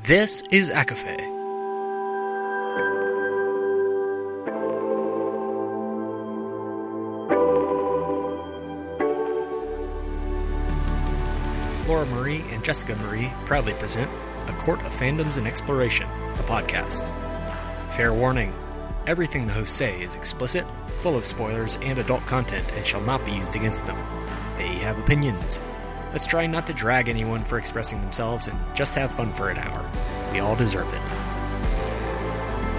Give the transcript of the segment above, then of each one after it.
This is ACOFAE. Laura Marie and Jessica Marie proudly present A Court of Fandoms and Exploration, a podcast. Fair warning, everything the hosts say is explicit, full of spoilers and adult content and shall not be used against them. They have opinions. Let's try not to drag anyone for expressing themselves and just have fun for an hour. We all deserve it.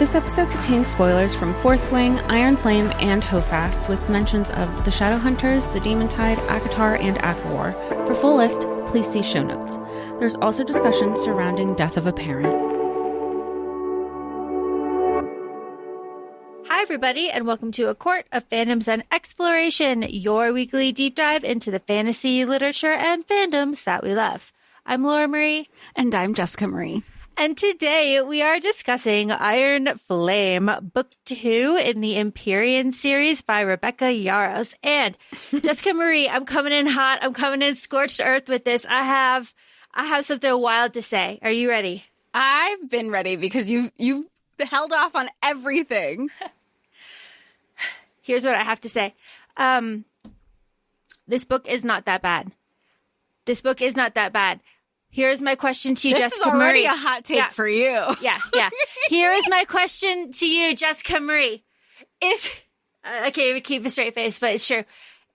This episode contains spoilers from Fourth Wing, Iron Flame, and Hofast, with mentions of the Shadowhunters, the Demon Tide, Akatar, and Akawar. For full list, please see show notes. There's also discussion surrounding death of a parent. Hi, everybody, and welcome to A Court of Fandoms and Exploration, your weekly deep dive into the fantasy, literature, and fandoms that we love. I'm Laura Marie. And I'm Jessica Marie. And today we are discussing Iron Flame, Book 2 in the Empyrean series by Rebecca Yarros. And Jessica Marie, I'm coming in hot. I'm coming in scorched earth with this. I have something wild to say. Are you ready? I've been ready because you've held off on everything. Here's what I have to say. This book is not that bad. This book is not that bad. Here's my question to you, Jessica Marie. This is already a hot take for you. Yeah. Here is my question to you, Jessica Marie. If I can't even keep a straight face, but it's true.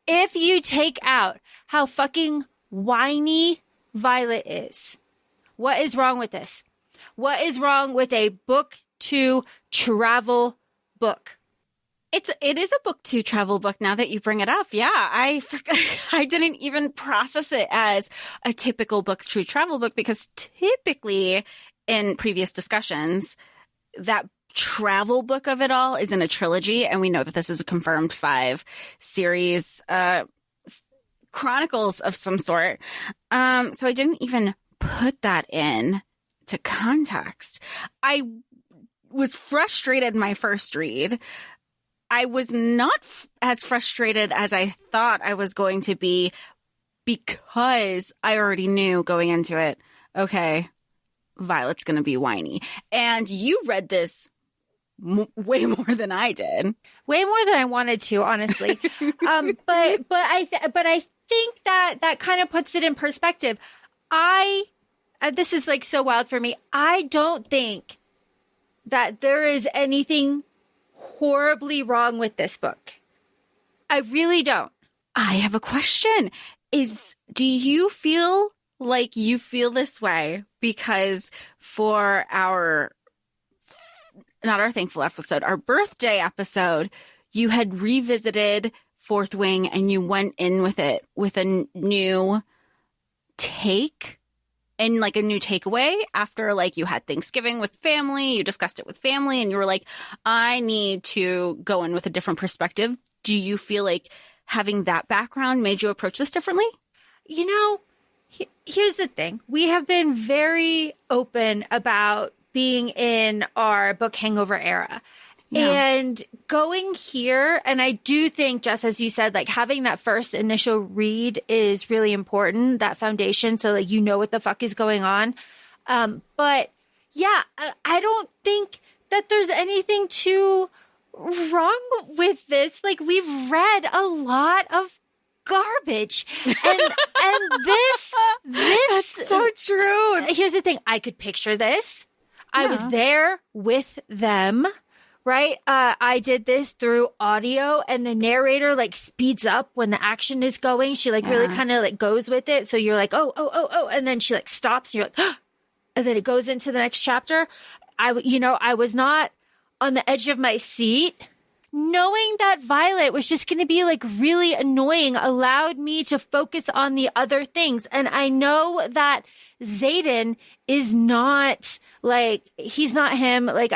If you take out how fucking whiny Violet is, what is wrong with this? What is wrong with a book to travel book? It is a book to travel book now that you bring it up. Yeah, I didn't even process it as a typical book to travel book because typically in previous discussions, that travel book of it all is in a trilogy. And we know that this is a confirmed 5 series, chronicles of some sort. So I didn't even put that in to context. I was frustrated my first read. I was not as frustrated as I thought I was going to be because I already knew going into it, okay, Violet's going to be whiny. And you read this way more than I did. Way more than I wanted to, honestly. But I think that kind of puts it in perspective. This is like so wild for me. I don't think that there is anything horribly wrong with this book. I really don't. I have a question. Do you feel like you feel this way because for not our thankful episode, our birthday episode, you had revisited Fourth Wing and you went in with it with a new take and like a new takeaway after like you had Thanksgiving with family, you discussed it with family and you were like, I need to go in with a different perspective. Do you feel like having that background made you approach this differently? You know, here's the thing. We have been very open about being in our book hangover era. Yeah. And going here, and I do think, just as you said, like having that first initial read is really important, that foundation, so like you know what the fuck is going on. But yeah, I don't think that there's anything too wrong with this. Like we've read a lot of garbage, and this That's so true. Here's the thing: I could picture this. Yeah. I was there with them. Right? I did this through audio and the narrator like speeds up when the action is going. She like really kind of like goes with it. So you're like, oh. And then she like stops and you're like, and then it goes into the next chapter. I was not on the edge of my seat. Knowing that Violet was just going to be like really annoying allowed me to focus on the other things. And I know that Xaden is not like, he's not him, like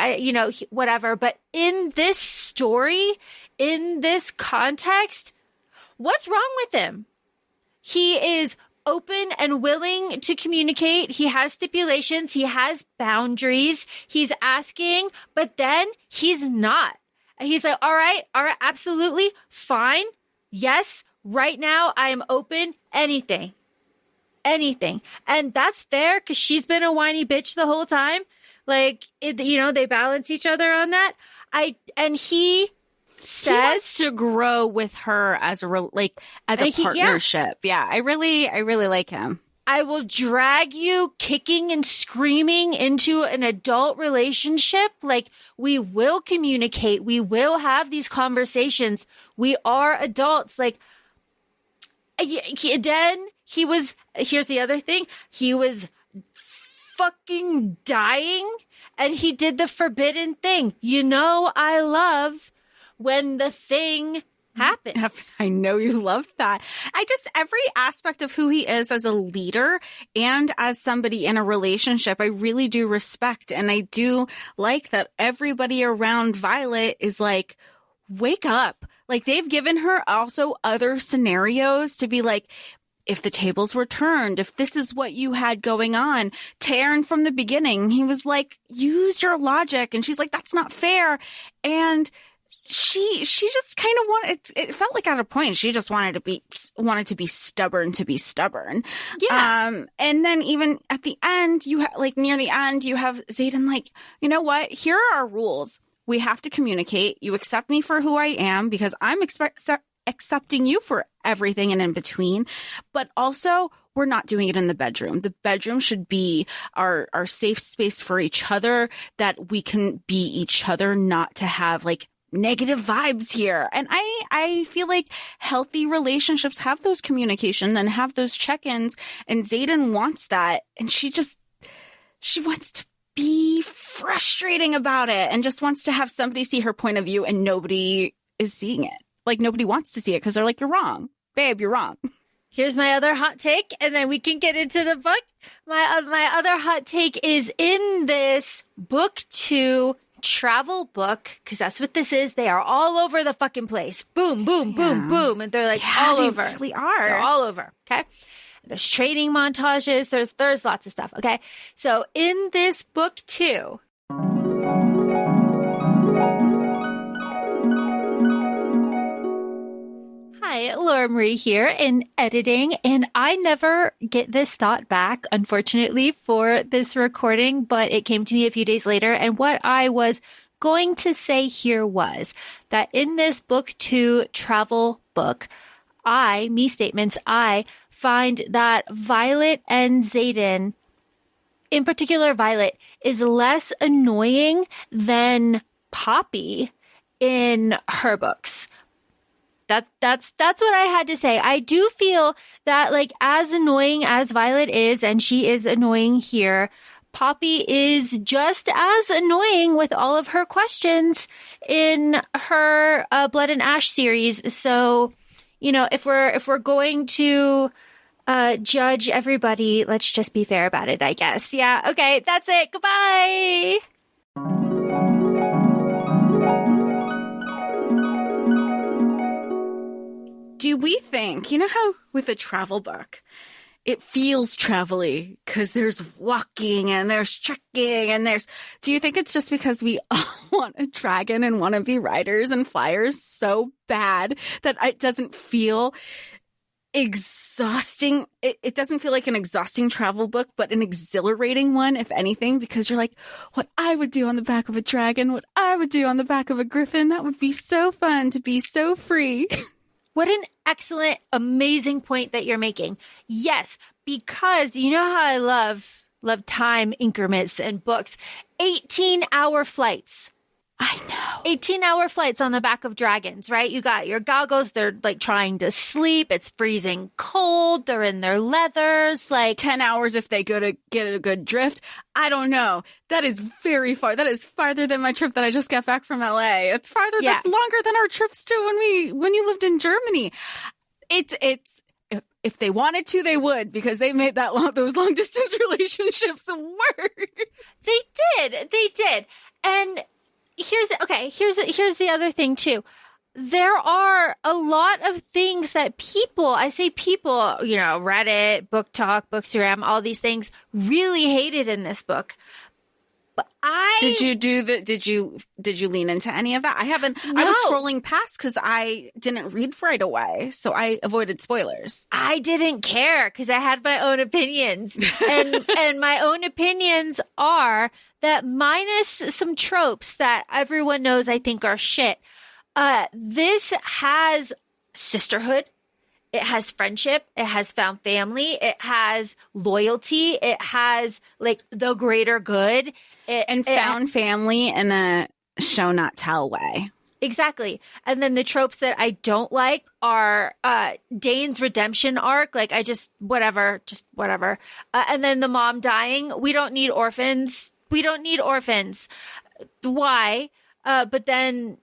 whatever. But in this story, in this context, what's wrong with him? He is open and willing to communicate. He has stipulations. He has boundaries. He's asking, but then he's not. He's like, all right, absolutely, fine. Yes, right now I am open, anything. anything. And that's fair because she's been a whiny bitch the whole time. Like, they balance each other on that. And he says, he wants to grow with her as a partnership. Yeah, I really like him. I will drag you kicking and screaming into an adult relationship. Like, we will communicate. We will have these conversations. We are adults. Like, then here's the other thing. He was fucking dying and he did the forbidden thing. I love when the thing happens. I know you love that. Every aspect of who he is as a leader and as somebody in a relationship, I really do respect. And I do like that everybody around Violet is like, wake up. Like, they've given her also other scenarios to be like, if the tables were turned, if this is what you had going on. Taryn from the beginning, he was like, use your logic. And she's like, that's not fair. And she just kind of it felt like at a point she just wanted to be stubborn to be stubborn. Yeah. And then even at the end, near the end, you have Xaden like, you know what? Here are our rules. We have to communicate. You accept me for who I am because I'm accepting you for everything and in between. But also, we're not doing it in the bedroom. The bedroom should be our safe space for each other, that we can be each other, not to have like negative vibes here. And I feel like healthy relationships have those communication and have those check-ins, and Xaden wants that. And she wants to be frustrating about it and just wants to have somebody see her point of view, and nobody is seeing it. Like, nobody wants to see it because they're like, you're wrong. Babe, you're wrong. Here's my other hot take, and then we can get into the book. My other hot take is in this book 2 travel book, because that's what this is. They are all over the fucking place. Boom, boom, boom, boom. And they're like all over. They really are. They're all over. Okay. There's training montages. There's lots of stuff. Okay. So in this book 2, hi, Laura Marie here in editing, and I never get this thought back, unfortunately, for this recording, but it came to me a few days later, and what I was going to say here was that in this book 2 travel book, I find that Violet and Xaden, in particular Violet, is less annoying than Poppy in her books. That's what I had to say. I do feel that, like, as annoying as Violet is, and she is annoying here, Poppy is just as annoying with all of her questions in her Blood and Ash series. So, if we're going to judge everybody, let's just be fair about it, I guess. Yeah. Okay. That's it. Goodbye. Do we think, how with a travel book, it feels travel-y because there's walking and there's trekking and do you think it's just because we all want a dragon and want to be riders and flyers so bad that it doesn't feel exhausting? It doesn't feel like an exhausting travel book, but an exhilarating one, if anything, because you're like, what I would do on the back of a dragon, what I would do on the back of a griffin, that would be so fun to be so free. What an excellent, amazing point that you're making. Yes, because you know how I love time increments and books. 18-hour flights. I know. 18-hour flights on the back of dragons, right? You got your goggles. They're like trying to sleep. It's freezing cold. They're in their leathers. Like 10 hours if they go to get a good drift. I don't know. That is very far. That is farther than my trip that I just got back from LA. It's farther. Yeah. That's longer than our trips to when you lived in Germany. It's if they wanted to, they would, because they made those long distance relationships work. They did. And here's the other thing too. There are a lot of things that people, Reddit, Book Talk, Bookstagram, all these things really hated in this book. Did you lean into any of that? I haven't. No. I was scrolling past because I didn't read right away, so I avoided spoilers. I didn't care because I had my own opinions. And my own opinions are that, minus some tropes that everyone knows I think are shit, this has sisterhood. It has friendship. It has found family. It has loyalty. It has like the greater good. Found family in a show not tell way. Exactly. And then the tropes that I don't like are Dane's redemption arc. Like, whatever. And then the mom dying. We don't need orphans. Why? But then,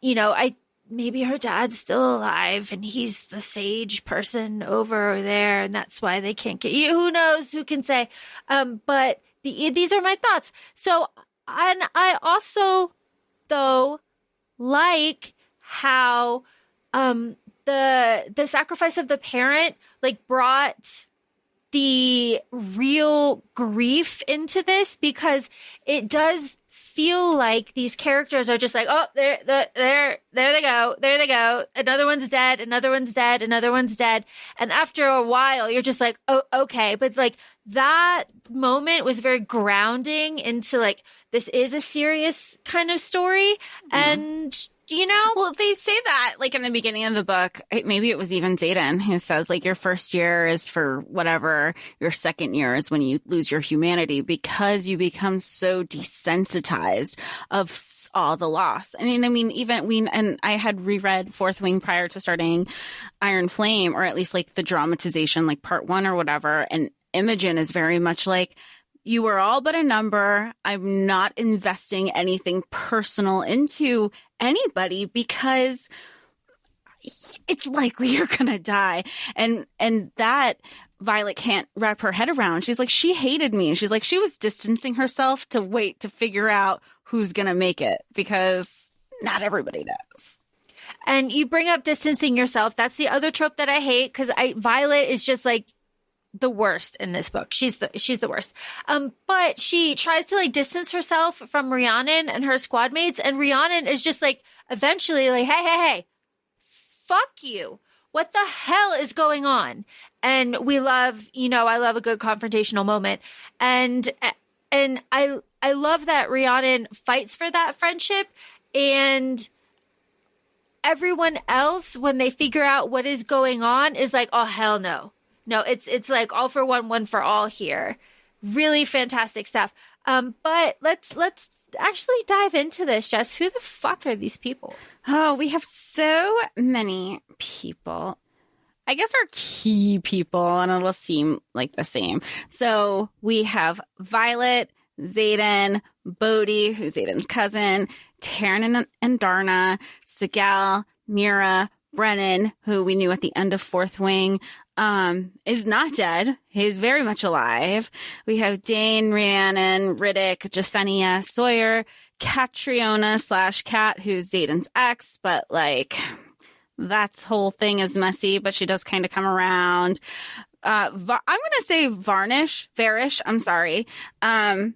maybe her dad's still alive and he's the sage person over there, and that's why they can't get you. Who knows? Who can say? But these are my thoughts. So, and I also, though, like how the sacrifice of the parent like brought the real grief into this, because it does feel like these characters are just like, oh, there they go. Another one's dead. And after a while, you're just like, oh, okay. But like that moment was very grounding into like, this is a serious kind of story. And, Well, they say that like in the beginning of the book, maybe it was even Xaden who says like your first year is for whatever, your second year is when you lose your humanity, because you become so desensitized of all the loss. I mean, even I had reread Fourth Wing prior to starting Iron Flame, or at least like the dramatization, like part 1 or whatever. And Imogen is very much like, you were all but a number. I'm not investing anything personal into anybody because it's likely you're going to die. And that Violet can't wrap her head around. She's like, she hated me. She's like, she was distancing herself to wait to figure out who's going to make it, because not everybody does. And you bring up distancing yourself. That's the other trope that I hate, because Violet is just like the worst in this book. She's the worst. But she tries to like distance herself from Rhiannon and her squad mates, and Rhiannon is just like eventually like, hey, fuck you. What the hell is going on? And we love, I love a good confrontational moment. And I love that Rhiannon fights for that friendship, and everyone else, when they figure out what is going on, is like, oh, hell no. No, it's like all for one for all here. Really fantastic stuff. But let's actually dive into this, Jess. Who the fuck are these people? Oh, we have so many people. I guess our key people, and it'll seem like the same. So we have Violet, Xaden, Bodhi, who's Xaden's cousin, Taryn and Darna, Sigel, Mira, Brennan, who we knew at the end of Fourth Wing, is not dead. He's very much alive. We have Dane, Rhiannon, Riddick, Jasenia, Sawyer, Catriona / Cat, who's Xaden's ex, but like that whole thing is messy, but she does kind of come around. I'm going to say Varish, I'm sorry. Even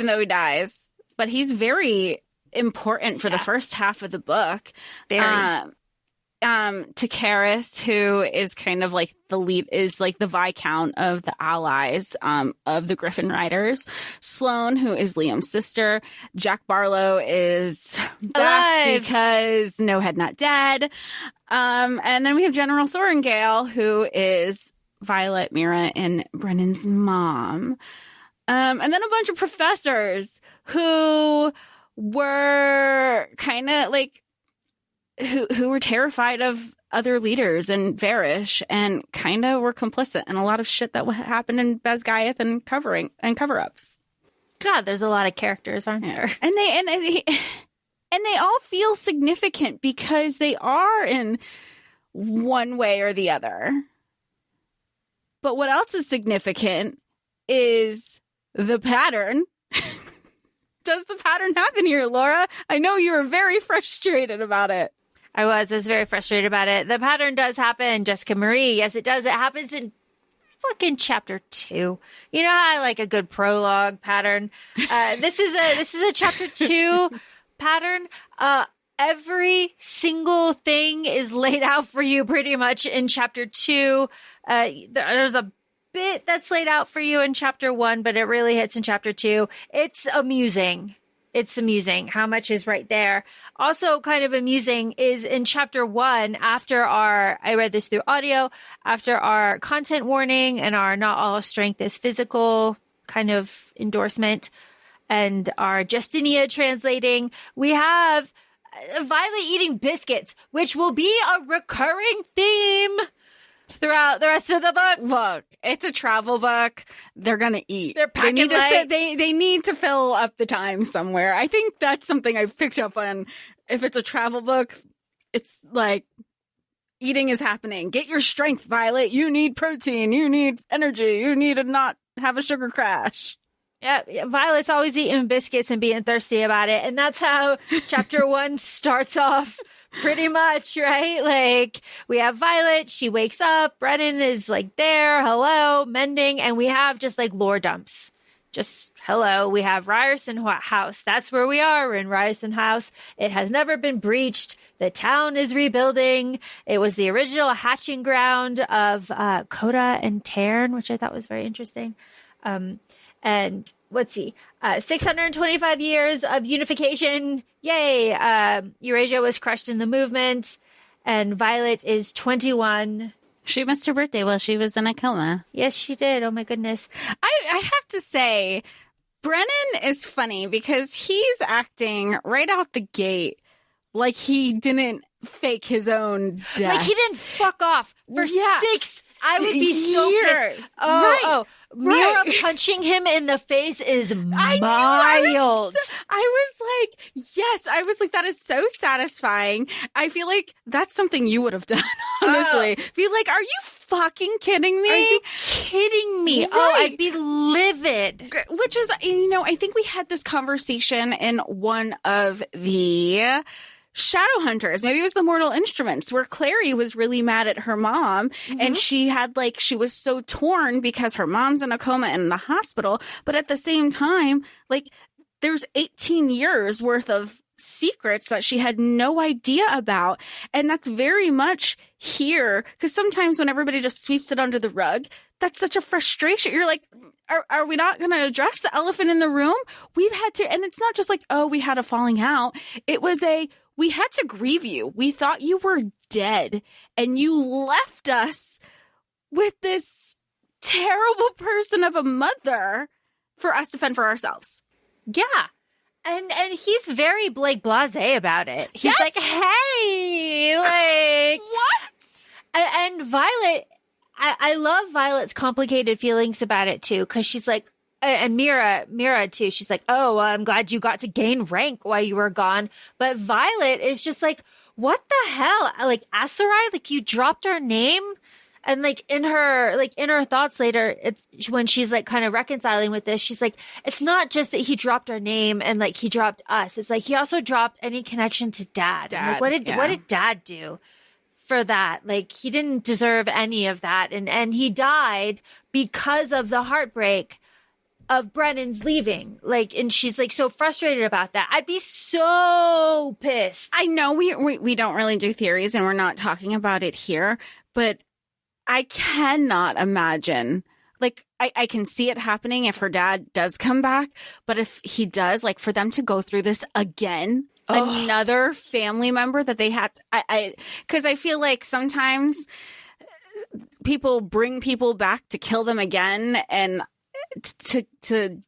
though he dies, but he's very important for the first half of the book. Very. Takaris, who is kind of like the lead, is like the Viscount of the allies of the Griffin Riders. Sloane, who is Liam's sister. Jack Barlow is back alive because no head, not dead. And then we have General Sorengale, who is Violet, Mira, and Brennan's mom. And then a bunch of professors who were kind of like, who were terrified of other leaders and Varish, and kind of were complicit in a lot of shit that happened in Basgiath and cover-ups. God, there's a lot of characters, aren't there? And they all feel significant because they are in one way or the other. But what else is significant is the pattern. Does the pattern happen here, Laura? I know you were very frustrated about it. I was very frustrated about it. The pattern does happen, Jessica Marie. Yes, it does. It happens in fucking chapter 2. You know how I like a good prologue pattern? This is a chapter 2 pattern. Every single thing is laid out for you pretty much in chapter 2. There's a bit that's laid out for you in chapter 1, but it really hits in chapter 2. It's amusing. It's amusing how much is right there. Also kind of amusing is in chapter 1, I read this through audio, after our content warning and our not all strength is physical kind of endorsement and our Justinia translating, we have Violet eating biscuits, which will be a recurring theme throughout the rest of the book. Look, it's a travel book. They're gonna eat. They're packing light. They need to fill up the time somewhere. I think that's something I've picked up on. If it's a travel book, it's like eating is happening. Get your strength, Violet. You need protein. You need energy. You need to not have a sugar crash. Yeah, Violet's always eating biscuits and being thirsty about it. And that's how chapter 1 starts off pretty much, right? Like, we have Violet, she wakes up, Brennan is like there, hello, mending, and we have just like lore dumps. Just hello, we have Ryerson House. That's where we are. We're in Ryerson House. It has never been breached. The town is rebuilding. It was the original hatching ground of Coda and Tarn, which I thought was very interesting. And let's see, 625 years of unification. Yay. Eurasia was crushed in the movement and Violet is 21. She missed her birthday while she was in a coma. Yes, she did. Oh my goodness. I have to say, Brennan is funny because he's acting right out the gate like he didn't fake his own death. Like he didn't fuck off for 6 I would be so years. pissed. Right. Mira punching him in the face is mild. I was like, that is so satisfying. I feel like that's something you would have done, honestly. Be like, are you fucking kidding me? Are you kidding me? Right. Oh, I'd be livid. Which is, I think we had this conversation in one of the Shadowhunters, maybe it was the Mortal Instruments, where Clary was really mad at her mom and she was so torn because her mom's in a coma and in the hospital. But at the same time, like there's 18 years worth of secrets that she had no idea about. And that's very much here because sometimes when everybody just sweeps it under the rug, that's such a frustration. You're like, are we not going to address the elephant in the room? We've had to, and it's not just like, oh, we had a falling out. It was we had to grieve you. We thought you were dead and you left us with this terrible person of a mother for us to fend for ourselves. Yeah. And he's very like blasé about it. He's like, hey, like what? And Violet, I love Violet's complicated feelings about it too, because she's like, and Mira too. She's like, oh, I'm glad you got to gain rank while you were gone. But Violet is just like, what the hell? Like Asarai, like you dropped our name. And like in her thoughts later, it's when she's like kind of reconciling with this, she's like, it's not just that he dropped our name and like he dropped us. It's like he also dropped any connection to Dad. Like, what did Dad do for that? Like he didn't deserve any of that. And he died because of the heartbreak of Brennan's leaving. Like, and she's like so frustrated about that. I'd be so pissed. I know we don't really do theories and we're not talking about it here, but I cannot imagine, like, I can see it happening if her dad does come back, but if he does, like, for them to go through this again, another family member that they had, because I feel like sometimes people bring people back to kill them again and to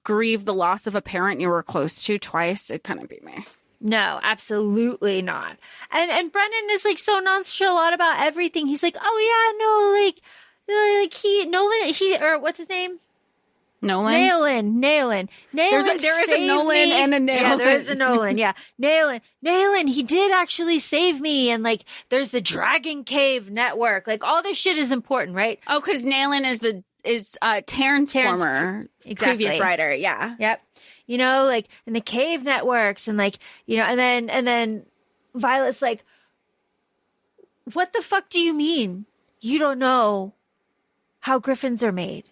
grieve the loss of a parent you were close to twice, it couldn't be me. No, absolutely not. And Brennan is like so nonchalant about everything. He's like, oh yeah, no, what's his name? Nolan. There is a Nolan and a Nailin. Yeah, there is a Nolan. Yeah, Nailin. He did actually save me. And like, there's the Dragon Cave network. Like, all this shit is important, right? Oh, because Nailin is Taryn's former previous writer. Yeah. Yep. You know, like in the cave networks and like, you know, and then Violet's like, what the fuck do you mean? You don't know how griffins are made.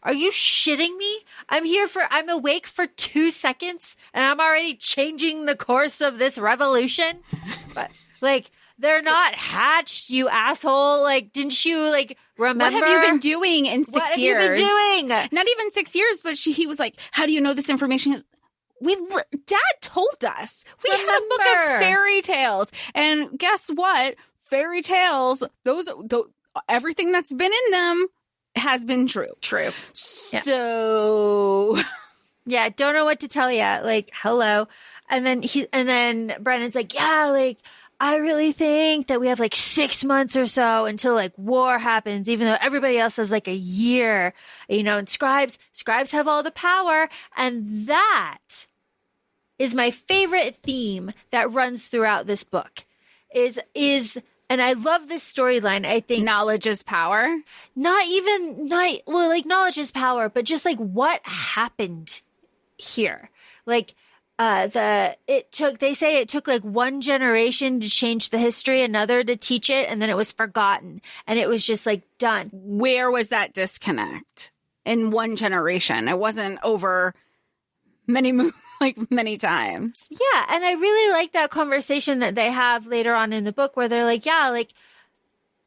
Are you shitting me? I'm awake for 2 seconds and I'm already changing the course of this revolution. But like, they're not hatched, you asshole. Like, didn't you like remember? What have you been doing in 6 years? What have you been doing? Not even 6 years, but he was like, how do you know this information? Dad told us. We had a book of fairy tales. And guess what? Fairy tales, those everything that's been in them has been true. True. So yeah, don't know what to tell you. Like, hello. And then Brennan's like, yeah, like, I really think that we have like 6 months or so until like war happens, even though everybody else has like a year, and scribes have all the power. And that is my favorite theme that runs throughout this book is, and I love this storyline. I think knowledge is power. Knowledge is power, but just like what happened here. Like, they say it took like one generation to change the history, another to teach it, and then it was forgotten. And it was just like done. Where was that disconnect in one generation? It wasn't over many times. Yeah. And I really like that conversation that they have later on in the book where they're like, yeah, like,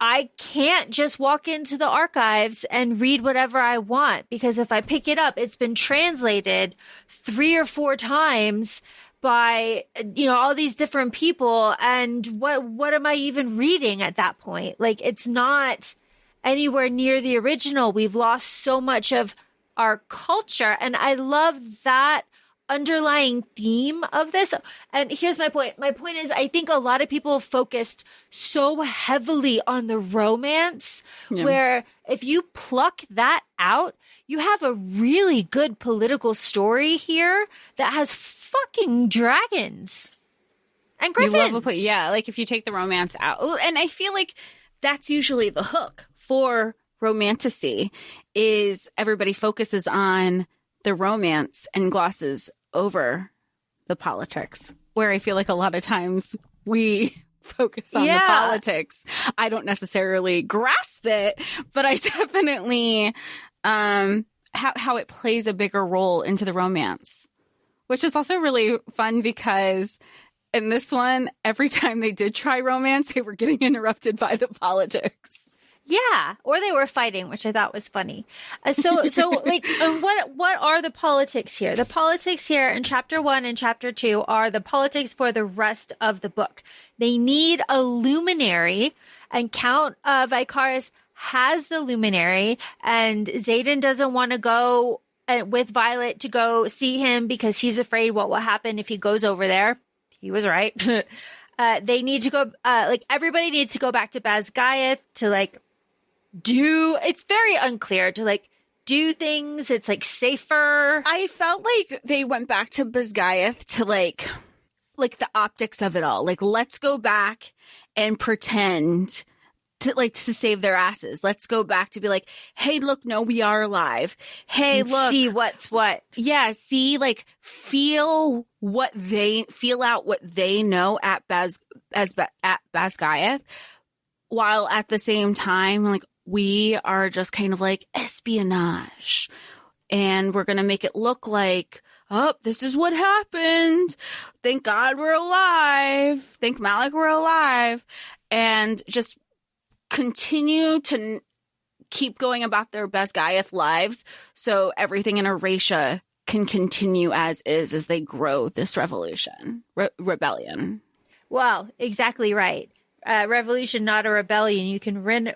I can't just walk into the archives and read whatever I want, because if I pick it up, it's been translated 3 or 4 times by, all these different people. And what am I even reading at that point? Like, it's not anywhere near the original. We've lost so much of our culture. And I love that underlying theme of this. And here's my point. My point is, I think a lot of people focused so heavily on the romance, where if you pluck that out, you have a really good political story here that has fucking dragons and griffins. Like if you take the romance out. And I feel like that's usually the hook for romantasy, is everybody focuses on the romance and glosses over the politics, where I feel like a lot of times we focus on the politics. I don't necessarily grasp it, but I definitely how it plays a bigger role into the romance, which is also really fun because in this one, every time they did try romance, they were getting interrupted by the politics. Yeah, or they were fighting, which I thought was funny. So like, what are the politics here? The politics here in chapter 1 and chapter 2 are the politics for the rest of the book. They need a luminary, and Count Vicaris has the luminary, and Xaden doesn't want to go with Violet to go see him because he's afraid what will happen if he goes over there. He was right. They need to go, everybody needs to go back to Basgiath to it's very unclear to do things. It's safer. I felt like they went back to Basgiath to like the optics of it all. Like, let's go back and pretend to save their asses. Let's go back to be like, hey, look, no, we are alive. Hey, and look, see what's what. Yeah, see, feel out what they know at Basgiath, while at the same time, we are just kind of espionage, and we're going to make it look like, oh, this is what happened. Thank God we're alive. Thank Malik we're alive. And just continue to keep going about their Basgiath lives so everything in Erasia can continue as is as they grow this rebellion. Well, exactly right. Revolution, not a rebellion. You can win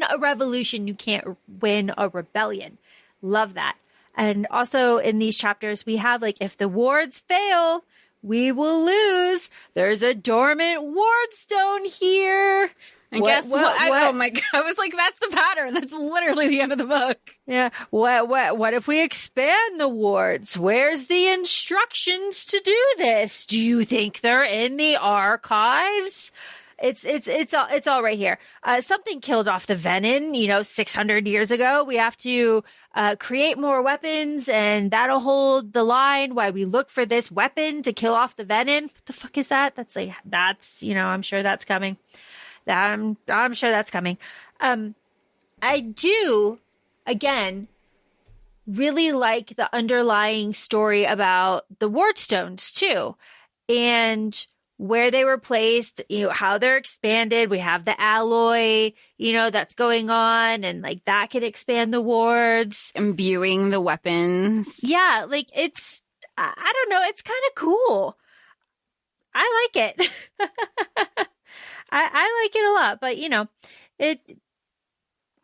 a revolution. You can't win a rebellion. Love that. And also in these chapters, we have if the wards fail, we will lose. There's a dormant ward stone here. And guess what? Oh my God. I was like, that's the pattern. That's literally the end of the book. Yeah. What if we expand the wards? Where's the instructions to do this? Do you think they're in the archives? It's all right here. Something killed off the Venin, 600 years ago. We have to create more weapons, and that'll hold the line while we look for this weapon to kill off the Venin. What the fuck is that? That's I'm sure that's coming. I'm sure that's coming. I do, again, really like the underlying story about the wardstones too, and where they were placed, how they're expanded. We have the alloy, that's going on, and like that could expand the wards. Imbuing the weapons. Yeah, like I don't know, it's kind of cool. I like it. I like it a lot, but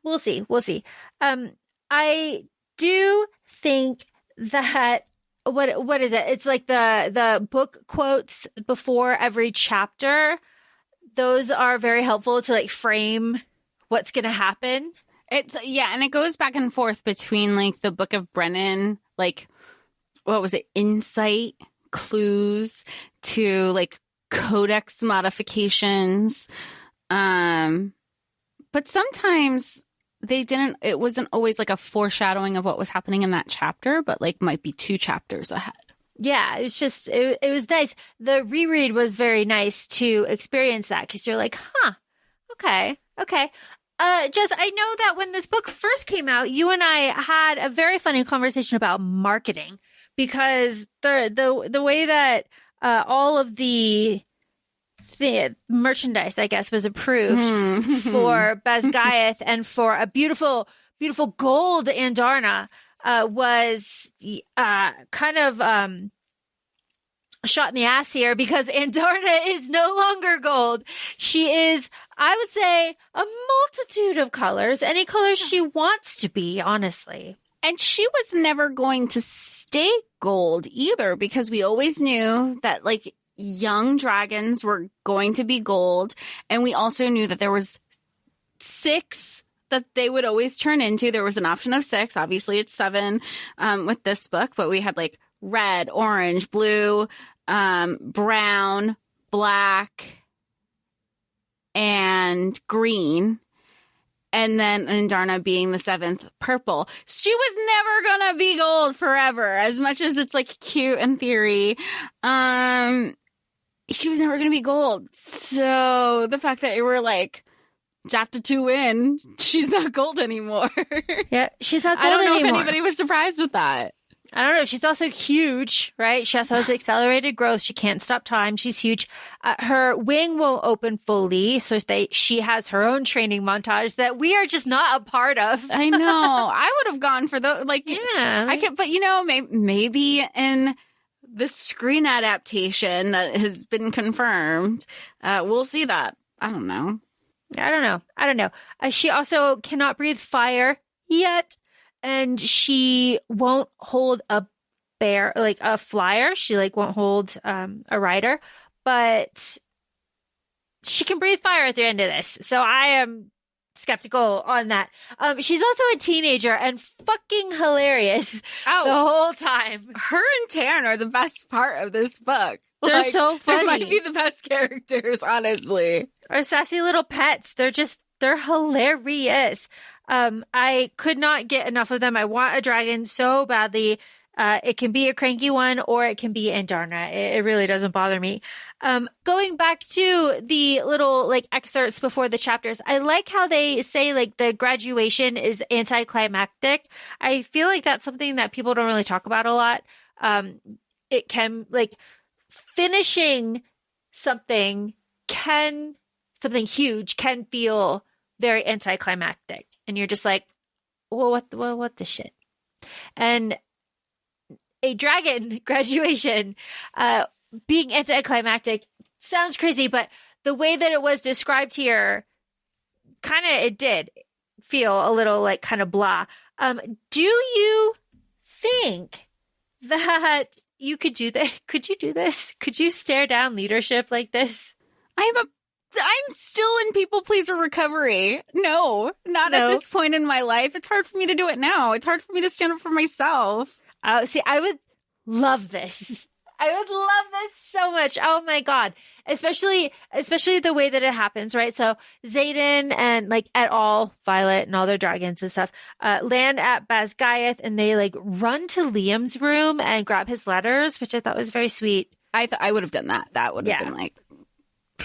we'll see. I do think that what is it? It's like the book quotes before every chapter. Those are very helpful to like frame what's going to happen. And it goes back and forth between like the Book of Brennan, like what was it, insight, clues, to like codex modifications. But sometimes it wasn't always like a foreshadowing of what was happening in that chapter, but like might be 2 chapters ahead. Yeah, it's just, it was nice. The reread was very nice to experience that, because you're like, okay. Jess, I know that when this book first came out, you and I had a very funny conversation about marketing, because the way that all of the merchandise, I guess, was approved for Basgiath and for a beautiful, beautiful gold Andarna was kind of shot in the ass here, because Andarna is no longer gold. She is, I would say, a multitude of colors, any colors she wants to be, honestly. And she was never going to stay gold either, because we always knew that like young dragons were going to be gold. And we also knew that there was 6 that they would always turn into. There was an option of 6. Obviously it's 7 with this book, but we had like red, orange, blue, brown, black, and green. And then Andarna being the 7th, purple. She was never gonna be gold forever, as much as it's like cute in theory. She was never gonna be gold. So the fact that you were like, chapter 2 in, she's not gold anymore. Yeah, she's not gold anymore. I don't know if anybody was surprised with that. I don't know. She's also huge, right? She also has accelerated growth. She can't stop time. She's huge. Her wing won't open fully, so she has her own training montage that we are just not a part of. I know. I would have gone for the yeah. I could, but maybe in the screen adaptation that has been confirmed, we'll see that. I don't know. I don't know. She also cannot breathe fire yet. And she won't hold a bear, like a flyer. She like won't hold a rider, but she can breathe fire at the end of this. So I am skeptical on that. She's also a teenager and fucking hilarious the whole time. Her and Taryn are the best part of this book. They're so funny. They might be the best characters, honestly. Our sassy little pets. They're hilarious. I could not get enough of them. I want a dragon so badly. It can be a cranky one or it can be Andarna. It really doesn't bother me. Going back to the little like excerpts before the chapters, I like how they say like the graduation is anticlimactic. I feel like that's something that people don't really talk about a lot. It can like finishing something huge can feel very anticlimactic. And you're just like, well, what the shit? And a dragon graduation being anticlimactic sounds crazy, but the way that it was described here, it did feel a little like kind of blah. Do you think that you could do that? Could you do this? Could you stare down leadership like this? I'm still in people pleaser recovery. No, not at this point in my life. It's hard for me to do it now. It's hard for me to stand up for myself. See, I would love this. I would love this so much. Oh my God. Especially the way that it happens, right? So Xaden and like et al, Violet and all their dragons and stuff, land at Basgiath and they like run to Liam's room and grab his letters, which I thought was very sweet. I would have done that. That would have been like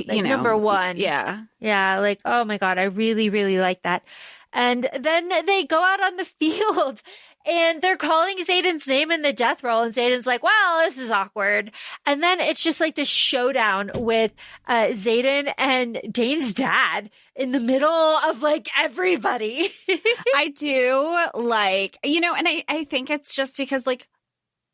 number 1. Yeah. Yeah. Like, oh my God, I really, really like that. And then they go out on the field and they're calling Xaden's name in the death roll. And Xaden's like, well, this is awkward. And then it's just like this showdown with Xaden and Dane's dad in the middle of like everybody. I do like, you know, and I think it's just because like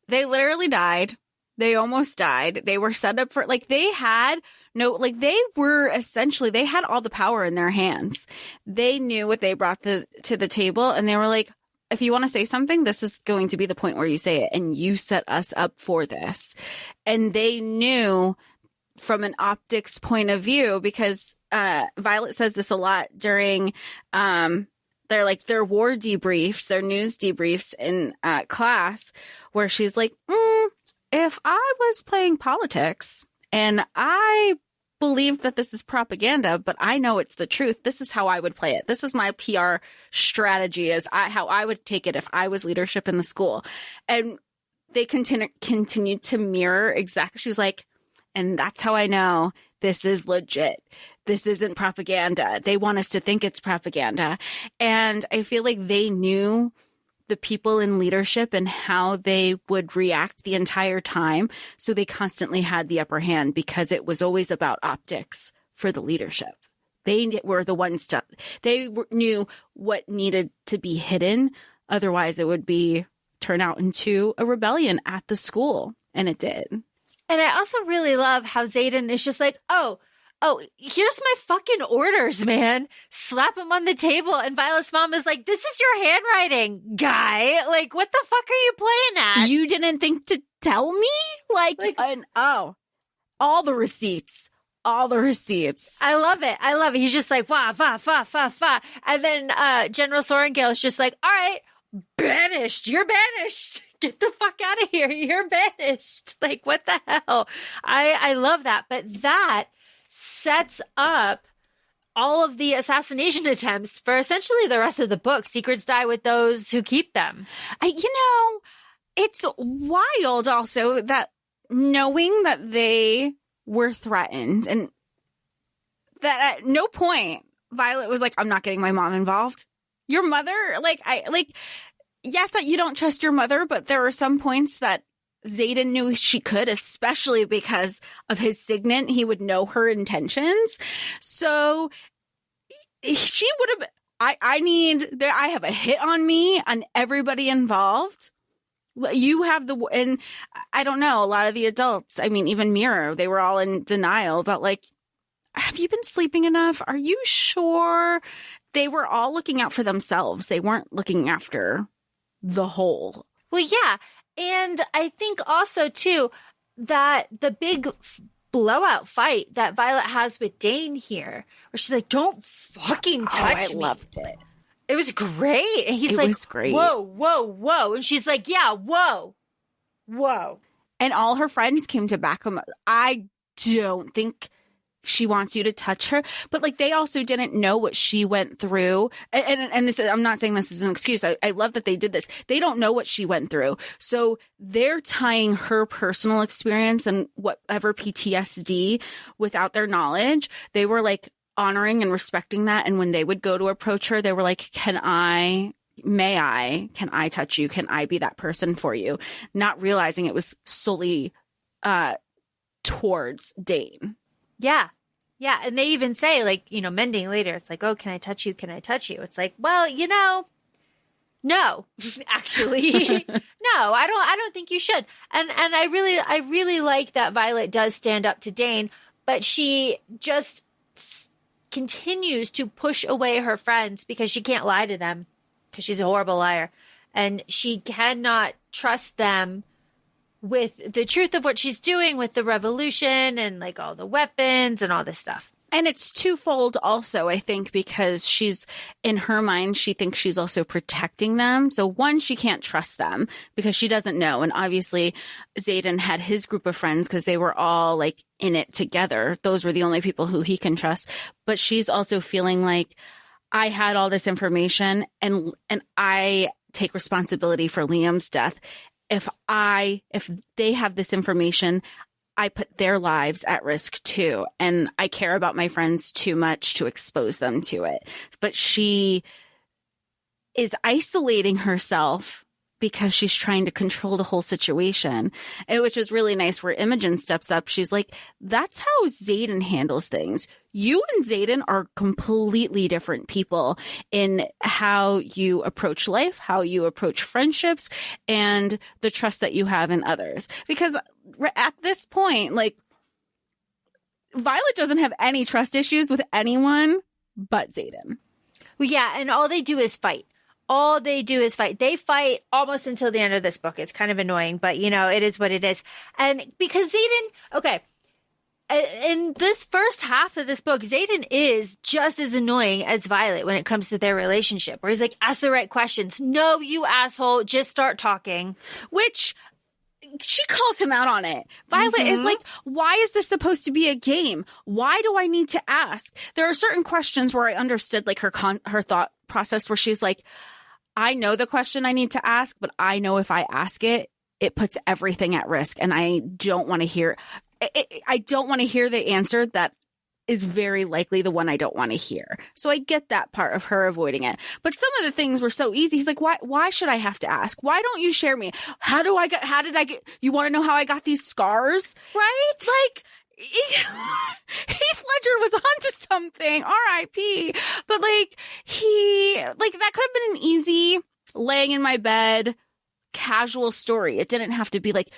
they literally died. They almost died. They were set up for like they had they were essentially, they had all the power in their hands. They knew what they brought to the table, and they were like, if you want to say something, this is going to be the point where you say it, and you set us up for this. And they knew from an optics point of view, because Violet says this a lot during their war debriefs, their news debriefs in class, where she's like, if I was playing politics and I believe that this is propaganda, but I know it's the truth, this is how I would play it. This is my PR strategy, how I would take it if I was leadership in the school. And they continued to mirror exactly. She was like, and that's how I know this is legit. This isn't propaganda. They want us to think it's propaganda. And I feel like they knew the people in leadership and how they would react the entire time. So they constantly had the upper hand because it was always about optics for the leadership. They were the ones they knew what needed to be hidden. Otherwise, it would turn out into a rebellion at the school. And it did. And I also really love how Xaden is just like, oh, here's my fucking orders, man. Slap him on the table. And Violet's mom is like, this is your handwriting, guy. Like, what the fuck are you playing at? You didn't think to tell me? All the receipts. All the receipts. I love it. He's just like, wah, wah, wah, wah, wah. And then General Sorengale is just like, all right, banished. You're banished. Get the fuck out of here. You're banished. Like, what the hell? I love that. But that sets up all of the assassination attempts for essentially the rest of the book. Secrets die with those who keep them. It's wild also that knowing that they were threatened and that at no point Violet was like, I'm not getting my mom involved. Your mother, yes, that you don't trust your mother, but there are some points that Xaden knew she could, especially because of his signet. He would know her intentions. So she would have, I have a hit on me on everybody involved. You have and I don't know, a lot of the adults, even Mira, they were all in denial about have you been sleeping enough? Are you sure? They were all looking out for themselves. They weren't looking after the whole. Well, yeah. And I think also, too, that the big blowout fight that Violet has with Dane here, where she's like, don't fucking touch me. I loved it. It was great. And he's was great. Whoa, whoa, whoa. And she's like, yeah, whoa, whoa. And all her friends came to back him. I don't think she wants you to touch her, but they also didn't know what she went through. And this, I'm not saying this is an excuse. I love that they did this. They don't know what she went through. So they're tying her personal experience and whatever PTSD without their knowledge. They were honoring and respecting that. And when they would go to approach her, they were like, can I touch you? Can I be that person for you? Not realizing it was solely towards Dane. Yeah. Yeah. And they even say, mending later, it's like, oh, can I touch you? Can I touch you? It's like, well, no, actually, no, I don't think you should. And I really like that Violet does stand up to Dane, but she just continues to push away her friends because she can't lie to them because she's a horrible liar. And she cannot trust them with the truth of what she's doing with the revolution and all the weapons and all this stuff. And it's twofold also, I think, because she's, in her mind, she thinks she's also protecting them. So one, she can't trust them because she doesn't know. And obviously Xaden had his group of friends because they were all in it together. Those were the only people who he can trust. But she's also feeling I had all this information and I take responsibility for Liam's death. If they have this information, I put their lives at risk too. And I care about my friends too much to expose them to it. But she is isolating herself because she's trying to control the whole situation, and which is really nice where Imogen steps up. She's like, that's how Xaden handles things. You and Xaden are completely different people in how you approach life, how you approach friendships, and the trust that you have in others. Because at this point, like, Violet doesn't have any trust issues with anyone but Xaden. Well, yeah, and all they do is fight. All they do is fight. They fight almost until the end of this book. It's kind of annoying, but, you know, it is what it is. And because Xaden, okay, in this first half of this book, Xaden is just as annoying as Violet when it comes to their relationship, where he's like, ask the right questions. No, you asshole, just start talking. Which she calls him out on it. Violet is like, why is this supposed to be a game? Why do I need to ask? There are certain questions where I understood like her thought process, where she's like, I know the question I need to ask, but I know if I ask it, it puts everything at risk. And I don't want to hear I don't want to hear the answer that is very likely the one I don't want to hear. So I get that part of her avoiding it. But some of the things were so easy. He's like, why should I have to ask? Why don't you share me? How did I get, you want to know how I got these scars? Right? Like, Heath Ledger was onto something, R.I.P. But like, that could have been an easy laying in my bed, casual story. It didn't have to be like,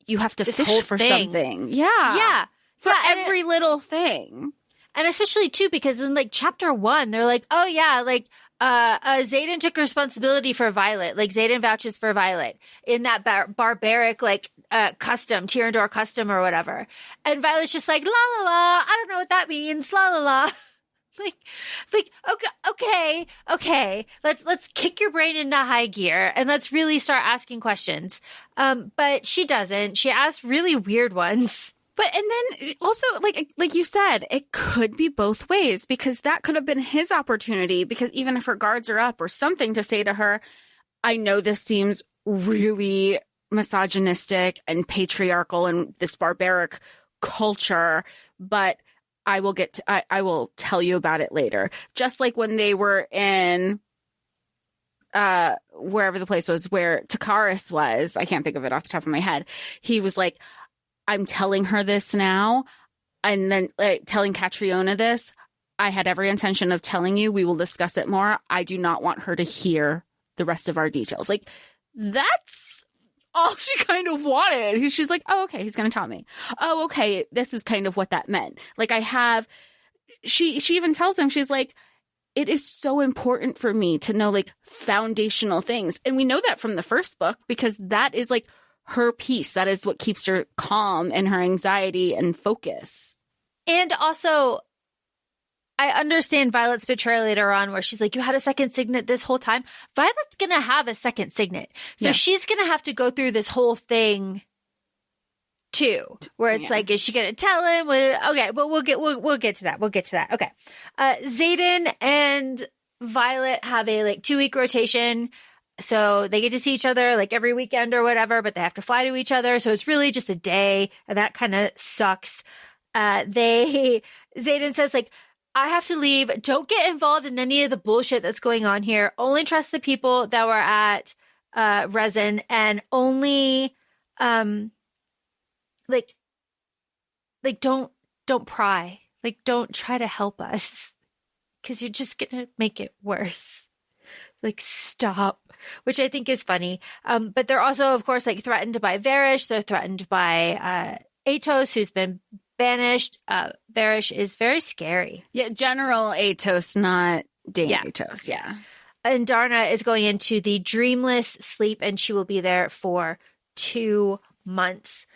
you have to This fish whole for thing. something. Yeah. Yeah. For Yeah, and every little thing. And especially too, because in like chapter 1, they're like, oh yeah, like, Xaden took responsibility for Violet. Like Xaden vouches for Violet in that barbaric, like, custom, Tyrandor custom or whatever. And Violet's just like, la la la, I don't know what that means, la la la. It's like, okay. Let's kick your brain into high gear and let's really start asking questions. But she doesn't. She asks really weird ones. But, and then also, like you said, it could be both ways, because that could have been his opportunity, because even if her guards are up or something, to say to her, I know this seems really misogynistic and patriarchal and this barbaric culture, but I will tell you about it later. Just like when they were in wherever the place was where Takaris was, I can't think of it off the top of my head. He was like, I'm telling her this now, and then telling Catriona this. I had every intention of telling you. We will discuss it more. I do not want her to hear the rest of our details. Like, that's all she kind of wanted. She's like, oh, okay, he's going to tell me. Oh, okay, this is kind of what that meant. Like, she even tells him, she's like, it is so important for me to know, like, foundational things. And we know that from the first book, because that is, like, her peace. That is what keeps her calm in her anxiety and focus. And also, I understand Violet's betrayal later on, where she's like, you had a second signet this whole time. Violet's going to have a second signet. So she's going to have to go through this whole thing too, where it's like, is she going to tell him? Okay, but we'll get to that. We'll get to that. Okay. Xaden and Violet have a 2-week rotation. So they get to see each other like every weekend or whatever, but they have to fly to each other. So it's really just a day, and that kind of sucks. Zayden says, like, I have to leave. Don't get involved in any of the bullshit that's going on here. Only trust the people that were at Resin, and only don't pry. Like, don't try to help us, because you're just gonna make it worse. Like, stop. Which I think is funny. But they're also, of course, like, threatened by Varish. They're threatened by Atos, who's been banished. Varish is very scary. Yeah, General Atos, not Dame Atos. Yeah. And Darna is going into the dreamless sleep, and she will be there for 2 months.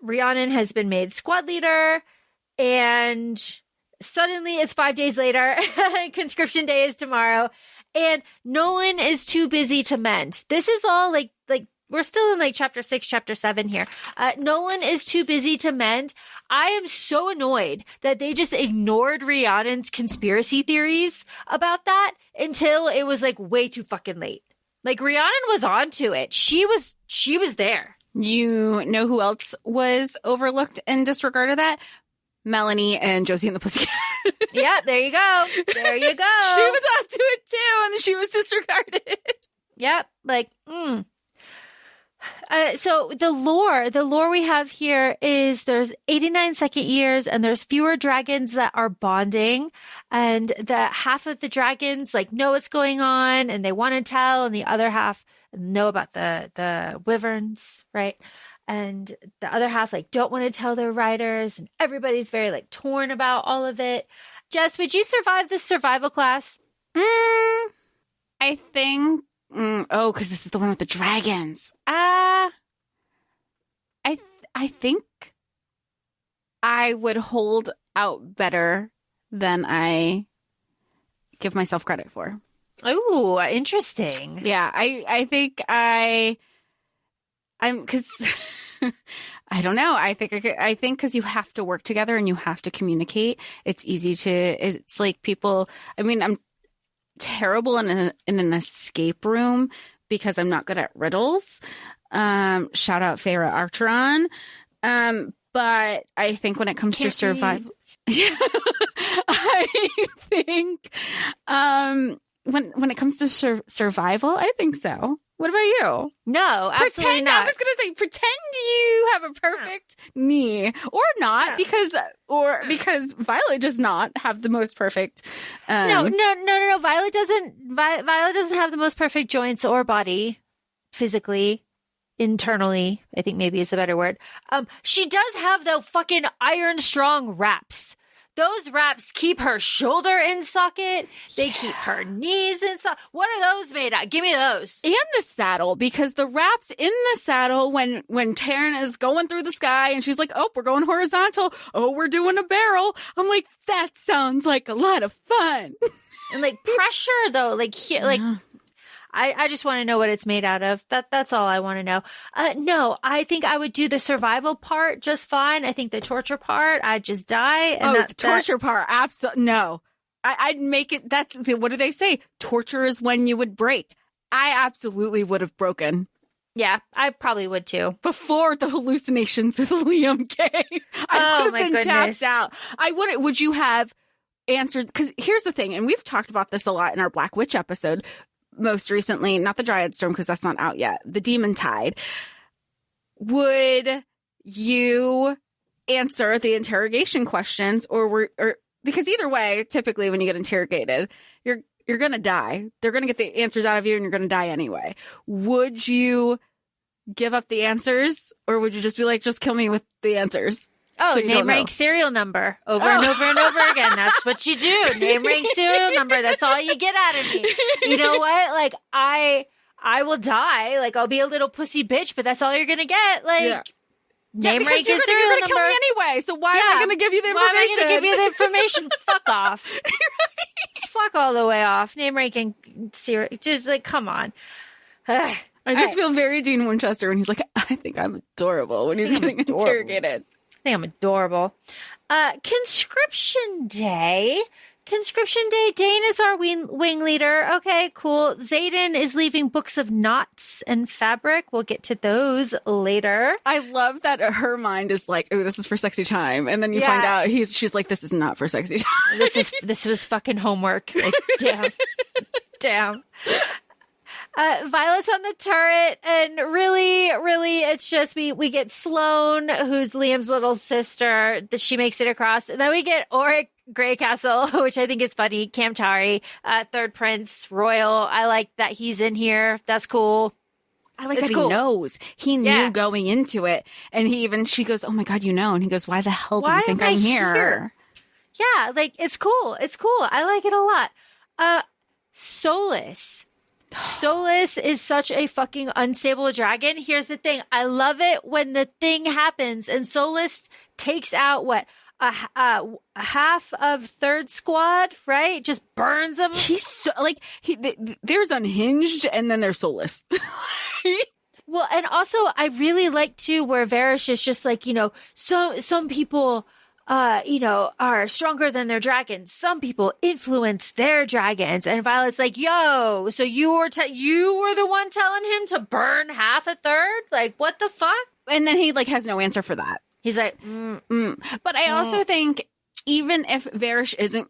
Rhiannon has been made squad leader, and suddenly it's 5 days later. Conscription day is tomorrow. And Nolan is too busy to mend. This is all like we're still in like chapter 6, chapter 7 here. Nolan is too busy to mend. I am so annoyed that they just ignored Rhiannon's conspiracy theories about that until it was like way too fucking late. Like, Rhiannon was onto it. She was there. You know who else was overlooked and disregarded that? Melanie and Josie and the Pussycat. Yeah, there you go. There you go. She was onto it too, and then she was disregarded. Yep. Like, so the lore we have here is there's 89 second years and there's fewer dragons that are bonding, and the half of the dragons like know what's going on and they want to tell, and the other half know about the wyverns, right? And the other half like don't want to tell their riders, and everybody's very like torn about all of it. Jess, would you survive this survival class? I think. Because this is the one with the dragons. I think I would hold out better than I give myself credit for. Oh, interesting. Yeah, I think I'm because I don't know. I think because you have to work together and you have to communicate. It's easy to. It's like people. I mean, I'm terrible in an escape room because I'm not good at riddles. Shout out Farah Archeron. But I think when it comes to survival, I think when it comes to survival, I think so. What about you? No, absolutely not. I was going to say, pretend you have a perfect knee, or not, because Violet does not have the most perfect. No. Violet doesn't have the most perfect joints or body, physically, internally. I think maybe is a better word. She does have the fucking iron strong wraps. Those wraps keep her shoulder in socket. They keep her knees in socket. What are those made out? Give me those. And the saddle, because the wraps in the saddle when Taryn is going through the sky and she's like, oh, we're going horizontal. Oh, we're doing a barrel. I'm like, that sounds like a lot of fun. And like pressure though, like here, like I just want to know what it's made out of. That's all I want to know. No, I think I would do the survival part just fine. I think the torture part, I'd just die. And the torture part, absolutely no. I'd make it. What do they say? Torture is when you would break. I absolutely would have broken. Yeah, I probably would too. Before the hallucinations with Liam came, I would have been tapped out. I wouldn't. Would you have answered? Because here's the thing, and we've talked about this a lot in our Black Witch episode. Most recently, not the Dryad Storm because that's not out yet, the Demon Tide. Would you answer the interrogation questions or because either way, typically when you get interrogated, you're going to die. They're going to get the answers out of you and you're going to die anyway. Would you give up the answers or would you just be like, just kill me with the answers? Oh, so name, rank, serial number over and over and over again. That's what you do. Name, rank, serial number. That's all you get out of me. You know what? Like, I will die. Like, I'll be a little pussy bitch, but that's all you're going to get. Like, name, rank, and serial number. You're going to kill me anyway. So why am I going to give you the information? Why am I going to give you the information? Fuck off. Right. Fuck all the way off. Name, rank, and serial. Just like, come on. I just feel very Dean Winchester when he's like, I think I'm adorable when he's getting interrogated. I think I'm adorable. Conscription Day. Dane is our wing leader. Okay, cool. Xaden is leaving books of knots and fabric. We'll get to those later. I love that her mind is like, oh, this is for sexy time. And then you find out she's like, this is not for sexy time. This was fucking homework. Like, damn. Violet's on the turret, and really, it's just we get Sloane, who's Liam's little sister. She makes it across, and then we get Auric Greycastle, which I think is funny. Kamtari, Third Prince, Royal. I like that he's in here. That's cool. I like that he knows. He knew going into it, and she goes, "Oh my god, you know?" And he goes, "Why the hell do you think I'm here?" Yeah, like it's cool. I like it a lot. Solus is such a fucking unstable dragon. Here's the thing. I love it when the thing happens and Solus takes out a half of third squad, right? Just burns them. He's so, there's Unhinged and then there's Solus. Well, and also I really like too where Varish is just like, some people are stronger than their dragons. Some people influence their dragons. And Violet's like, yo, so you were the one telling him to burn half a third? Like, what the fuck? And then he has no answer for that. He's like, But I also think even if Varish isn't,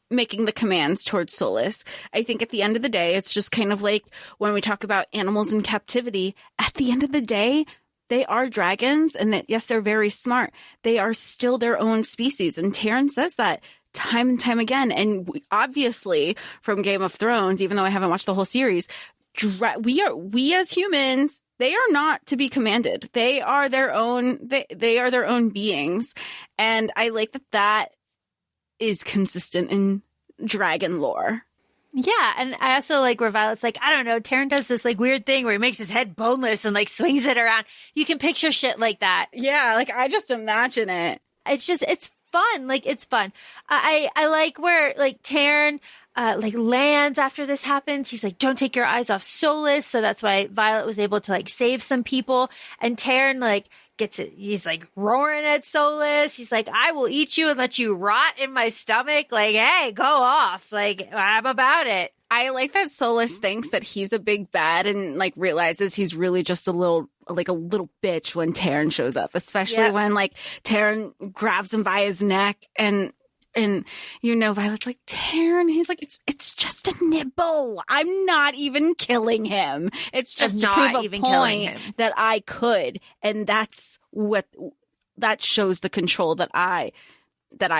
making the commands towards Solus, I think at the end of the day, it's just kind of like when we talk about animals in captivity, at the end of the day, they are dragons, and that, yes, they're very smart. They are still their own species. And Taryn says that time and time again. And obviously from Game of Thrones, even though I haven't watched the whole series, we as humans, they are not to be commanded. They are their own, they are their own beings. And I like that is consistent in dragon lore. Yeah, and I also like where Violet's like, I don't know, Taryn does this like weird thing where he makes his head boneless and like swings it around. You can picture shit like that. Yeah, like I just imagine it. It's fun. Like, it's fun. I like where like Taryn like lands after this happens. He's like, don't take your eyes off Solus. So that's why Violet was able to like save some people. And Taryn like gets it. He's like roaring at Solus. He's like, I will eat you and let you rot in my stomach. Like, hey, go off. Like, I'm about it. I like that Solus thinks that he's a big bad and like realizes he's really just a little bitch when Taryn shows up, especially when like Taryn grabs him by his neck and Violet's like, Taryn, he's like, it's just a nibble. I'm not even killing him. It's just to prove a point that I could. And that's that shows the control that I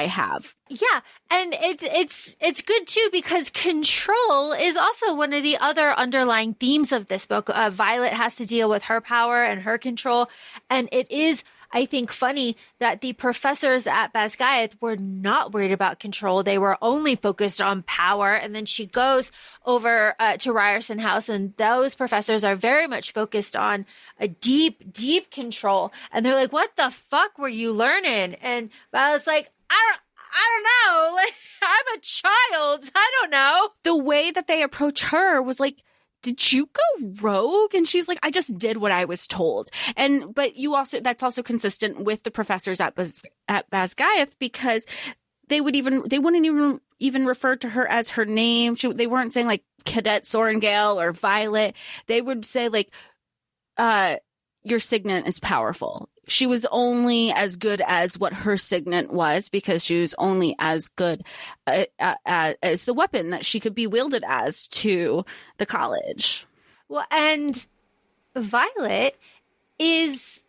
have. Yeah. And it's good too, because control is also one of the other underlying themes of this book. Violet has to deal with her power and her control. And it is, I think, funny that the professors at Basgiath were not worried about control. They were only focused on power. And then she goes over to Ryerson House, and those professors are very much focused on a deep, deep control. And they're like, what the fuck were you learning? And Violet's like, I don't know. Like, I'm a child. I don't know. The way that they approach her was like, did you go rogue? And she's like, I just did what I was told. But that's also consistent with the professors at Basgiath, because they wouldn't even refer to her as her name. They weren't saying like Cadet Sorengale or Violet. They would say like, your signet is powerful. She was only as good as what her signet was, because she was only as good as the weapon that she could be wielded as to the college. Well, and Violet is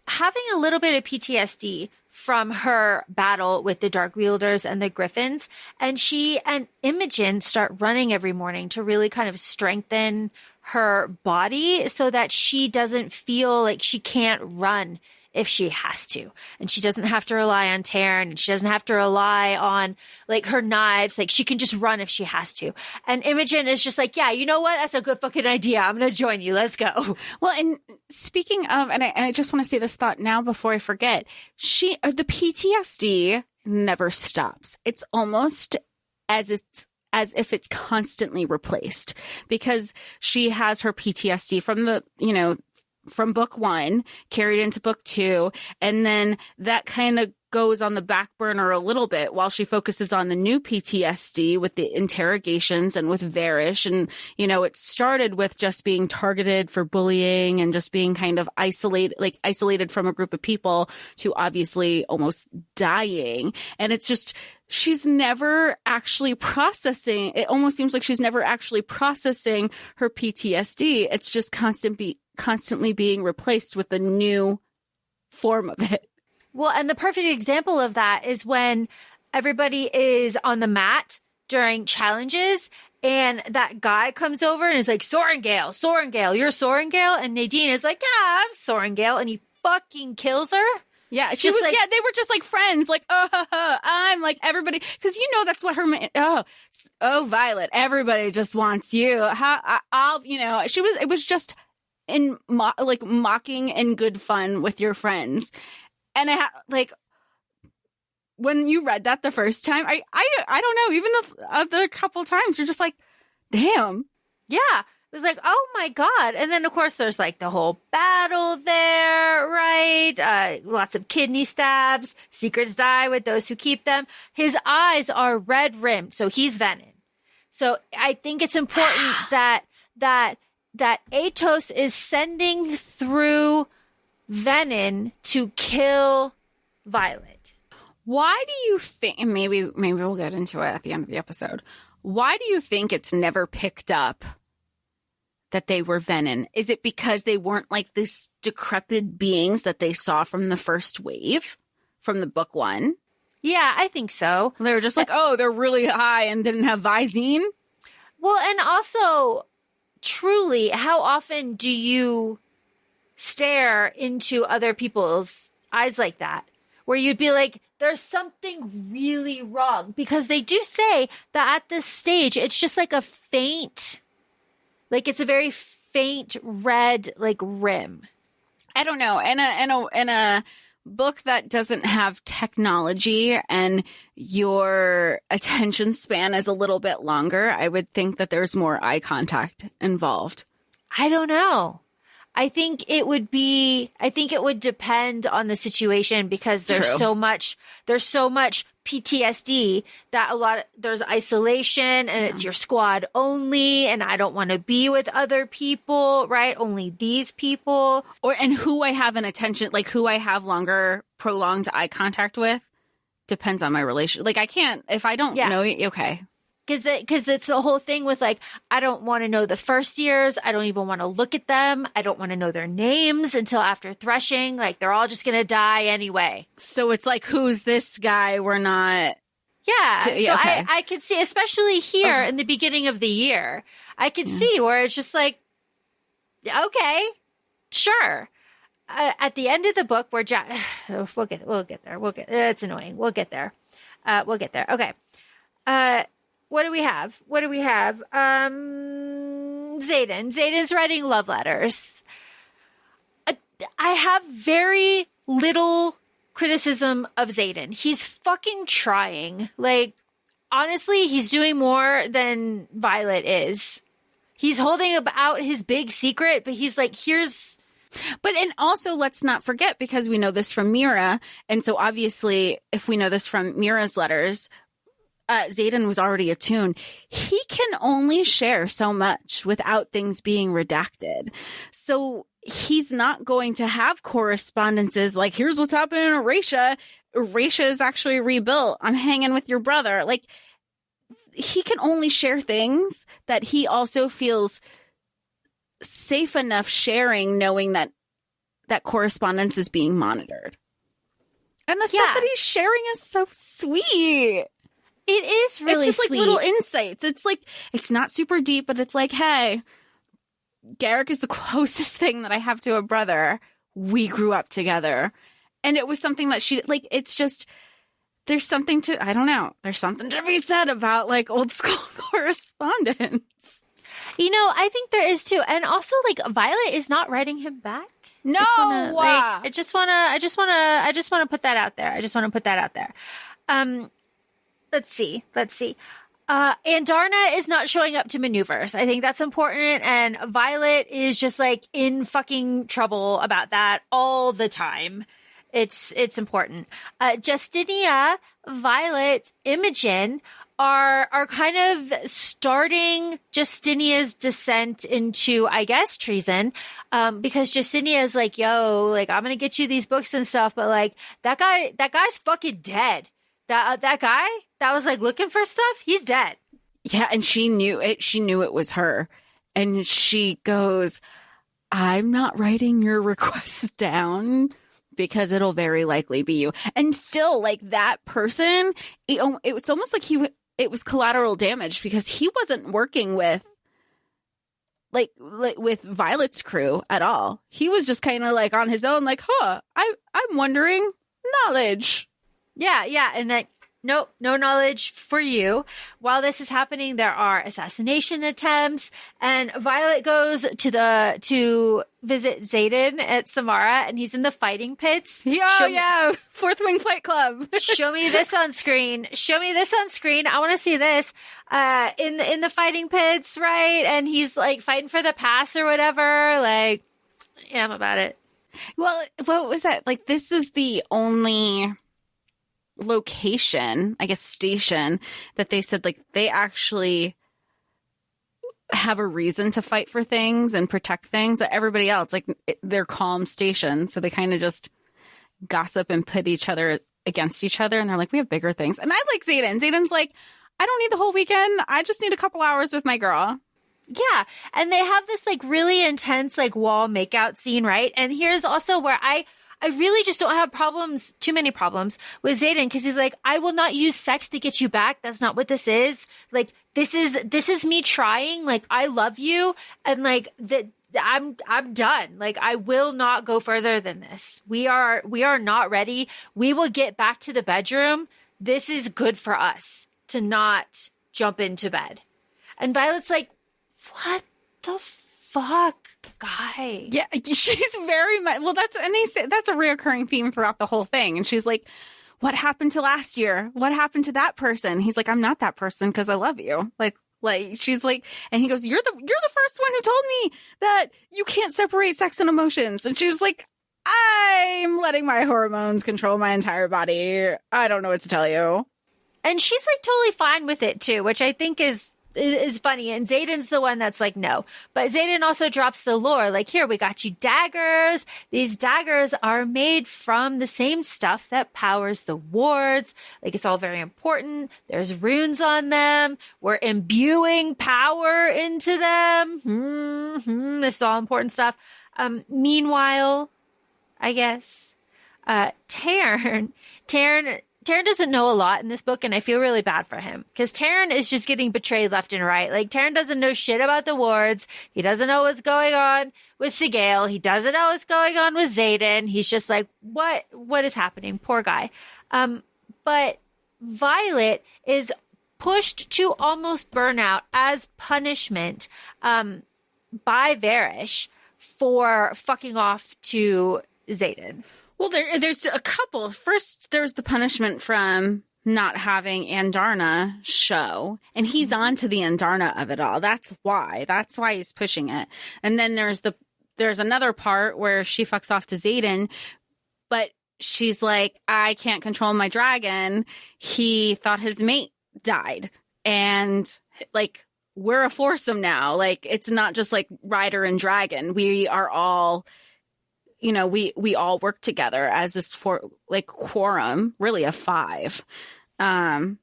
having a little bit of PTSD from her battle with the Dark Wielders and the Griffins. And she and Imogen start running every morning to really kind of strengthen her body so that she doesn't feel like she can't run if she has to. And she doesn't have to rely on Taryn, and she doesn't have to rely on like her knives. Like, she can just run if she has to. And Imogen is just like, yeah, you know what? That's a good fucking idea. I'm going to join you. Let's go. Well, and speaking of, and I just want to say this thought now before I forget, the PTSD never stops. It's almost as if it's constantly replaced, because she has her PTSD from book 1 carried into book 2. And then that kind of goes on the back burner a little bit while she focuses on the new PTSD with the interrogations and with Varish. And, it started with just being targeted for bullying and just being kind of isolated from a group of people to obviously almost dying. And it's just, she's never actually processing. It almost seems like she's never actually processing her PTSD. It's just constantly being replaced with a new form of it. Well, and the perfect example of that is when everybody is on the mat during challenges, and that guy comes over and is like, Sorengale, you're Sorengale? And Nadine is like, yeah, I'm Sorengale. And he fucking kills her. Yeah, they were just like friends, like, I'm like everybody, because that's what her Violet, everybody just wants you. It was just in mocking and good fun with your friends. And when you read that the first time, I don't know, even the other couple times, you're just like, damn. Yeah. It was like, oh my God. And then, of course, there's like the whole battle there, right? Lots of kidney stabs. Secrets die with those who keep them. His eyes are red rimmed, so he's Venom. So I think it's important that Atos is sending through Venom to kill Violet. Why do you think, and maybe we'll get into it at the end of the episode, why do you think it's never picked up that they were Venom? Is it because they weren't like this decrepit beings that they saw from the first wave, from the book one? Yeah, I think so. They were just like, oh, they're really high and didn't have Visine? Well, and also, truly, how often do you stare into other people's eyes like that? Where you'd be like, there's something really wrong. Because they do say that at this stage, it's just like a faint, like it's a very faint red, like rim. I don't know. In a book that doesn't have technology and your attention span is a little bit longer, I would think that there's more eye contact involved. I don't know. I think it would depend on the situation because there's True. so much PTSD that there's isolation and it's your squad only. And I don't want to be with other people, right? Only these people. And who I have an attention, like who I have longer prolonged eye contact with depends on my relation. Like I can't, if I don't know, okay. Because it's the whole thing with like, I don't want to know the first years. I don't even want to look at them. I don't want to know their names until after threshing. Like they're all just going to die anyway. So it's like, who's this guy? We're not. Yeah. Okay. I could see, especially here in the beginning of the year, I could see where it's just like, okay, sure. At the end of the book where we'll get there. It's annoying. We'll get there. Okay. What do we have? Xaden's writing love letters. I have very little criticism of Xaden. He's fucking trying. Like, honestly, he's doing more than Violet is. He's holding out his big secret, but he's like, and also let's not forget, because we know this from Mira. And so obviously, if we know this from Mira's letters, Xaden was already attuned. He can only share so much without things being redacted. So he's not going to have correspondences like, here's what's happening in Erasha. Erasha is actually rebuilt. I'm hanging with your brother. Like, he can only share things that he also feels safe enough sharing, knowing that correspondence is being monitored. And the stuff that he's sharing is so sweet. It is really It's just sweet. like little insights. It's like, it's not super deep, but it's like, hey, Garrick is the closest thing that I have to a brother. We grew up together. And it was something that she, like, it's just, there's something to, I don't know, there's something to be said about like old school correspondence. You know, I think there is too. And also like Violet is not writing him back. No. I just want to put that out there. Let's see. Andarna is not showing up to maneuvers. I think that's important. And Violet is just like in fucking trouble about that all the time. It's important. Justinia, Violet, Imogen are kind of starting Justinia's descent into, I guess, treason. Because Justinia is like, yo, like, I'm going to get you these books and stuff. But like, that guy's fucking dead. That guy that was like looking for stuff, he's dead. Yeah, and she knew it. She knew it was her. And she goes, I'm not writing your request down because it'll very likely be you. And still, like, that person, it was almost like it was collateral damage because he wasn't working with like with Violet's crew at all. He was just kind of like on his own, like, I'm wondering, knowledge. Yeah. And that, no knowledge for you. While this is happening, there are assassination attempts, and Violet goes to visit Xaden at Samara, and he's in the fighting pits. Yeah. Fourth Wing Fight Club. Show me this on screen. I want to see this. In the fighting pits, right? And he's like fighting for the pass or whatever. Like, yeah, I'm about it. Well, what was that? Like, this is the only location, I guess, station that they said like they actually have a reason to fight for things and protect things. Everybody else, like, they're calm stationed. So they kind of just gossip and pit each other against each other. And they're like, we have bigger things. And I like Xaden. Xaden's like, I don't need the whole weekend. I just need a couple hours with my girl. Yeah. And they have this like really intense like wall makeout scene, right? And here's also where I really just don't have too many problems with Xaden, because he's like, I will not use sex to get you back. That's not what this is. Like, this is me trying. Like, I love you. And like I'm done. Like, I will not go further than this. We are not ready. We will get back to the bedroom. This is good for us to not jump into bed. And Violet's like, what the fuck, guy? Yeah, she's very much, well, that's a reoccurring theme throughout the whole thing. And she's like, what happened to last year? What happened to that person? He's like, I'm not that person because I love you. Like she's like, and he goes, you're the first one who told me that you can't separate sex and emotions. And she was like, I'm letting my hormones control my entire body. I don't know what to tell you. And she's like totally fine with it too, which I think is funny. And Xaden's the one that's like, no. But Xaden also drops the lore. Like, here, we got you daggers. These daggers are made from the same stuff that powers the wards. Like, it's all very important. There's runes on them. We're imbuing power into them. This is all important stuff. Meanwhile, I guess, Taryn doesn't know a lot in this book, and I feel really bad for him because Taryn is just getting betrayed left and right. Like, Taryn doesn't know shit about the wards. He doesn't know what's going on with Sigale. He doesn't know what's going on with Xaden. He's just like, what is happening? Poor guy. But Violet is pushed to almost burnout as punishment by Varish for fucking off to Xaden. Well, there's a couple. First, there's the punishment from not having Andarna show, and he's on to the Andarna of it all. That's why he's pushing it. And then there's another part where she fucks off to Xaden, but she's like, I can't control my dragon. He thought his mate died, and like, we're a foursome now. Like, it's not just like rider and dragon. We are all, you know, we all work together as this quorum, really a 5. And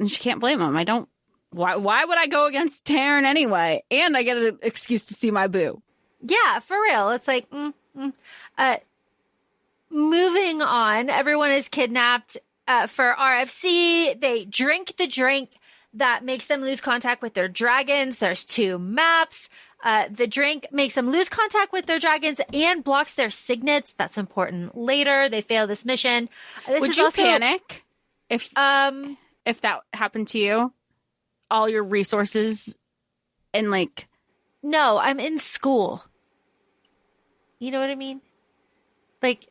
she can't blame him. Why would I go against Taryn anyway? And I get an excuse to see my boo. Yeah, for real. It's like, moving on. Everyone is kidnapped for RFC. They drink the drink that makes them lose contact with their dragons. There's 2 maps. The drink makes them lose contact with their dragons and blocks their signets. That's important later. They fail this mission. Would you panic if that happened to you? All your resources and like... No, I'm in school. You know what I mean? Like,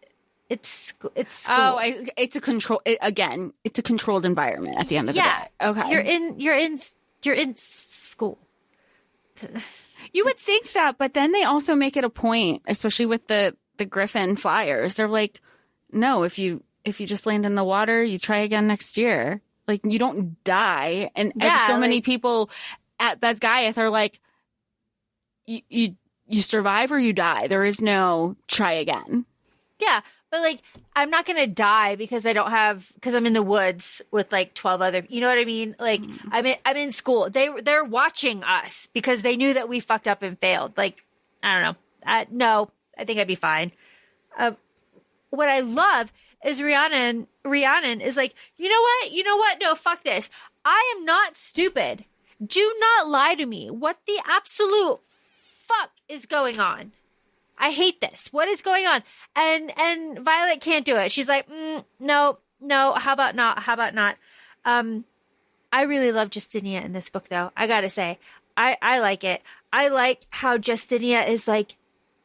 it's school. Oh, it's a control. It's a controlled environment at the end of the day. Okay. You're in school. You would think that, but then they also make it a point, especially with the Griffin flyers. They're like, no, if you just land in the water, you try again next year. Like, you don't die. And so many people at Bezgaiath are like, you survive or you die. There is no try again. Yeah. But like, I'm not going to die because I'm in the woods with like 12 other, you know what I mean? Like, I'm in school. They're watching us because they knew that we fucked up and failed. Like, I don't know. No, I think I'd be fine. What I love is Rhiannon is like, you know what? No, fuck this. I am not stupid. Do not lie to me. What the absolute fuck is going on? I hate this. What is going on? And Violet can't do it. She's like, no. How about not? I really love Justinia in this book, though. I gotta say, I like it. I like how Justinia is like,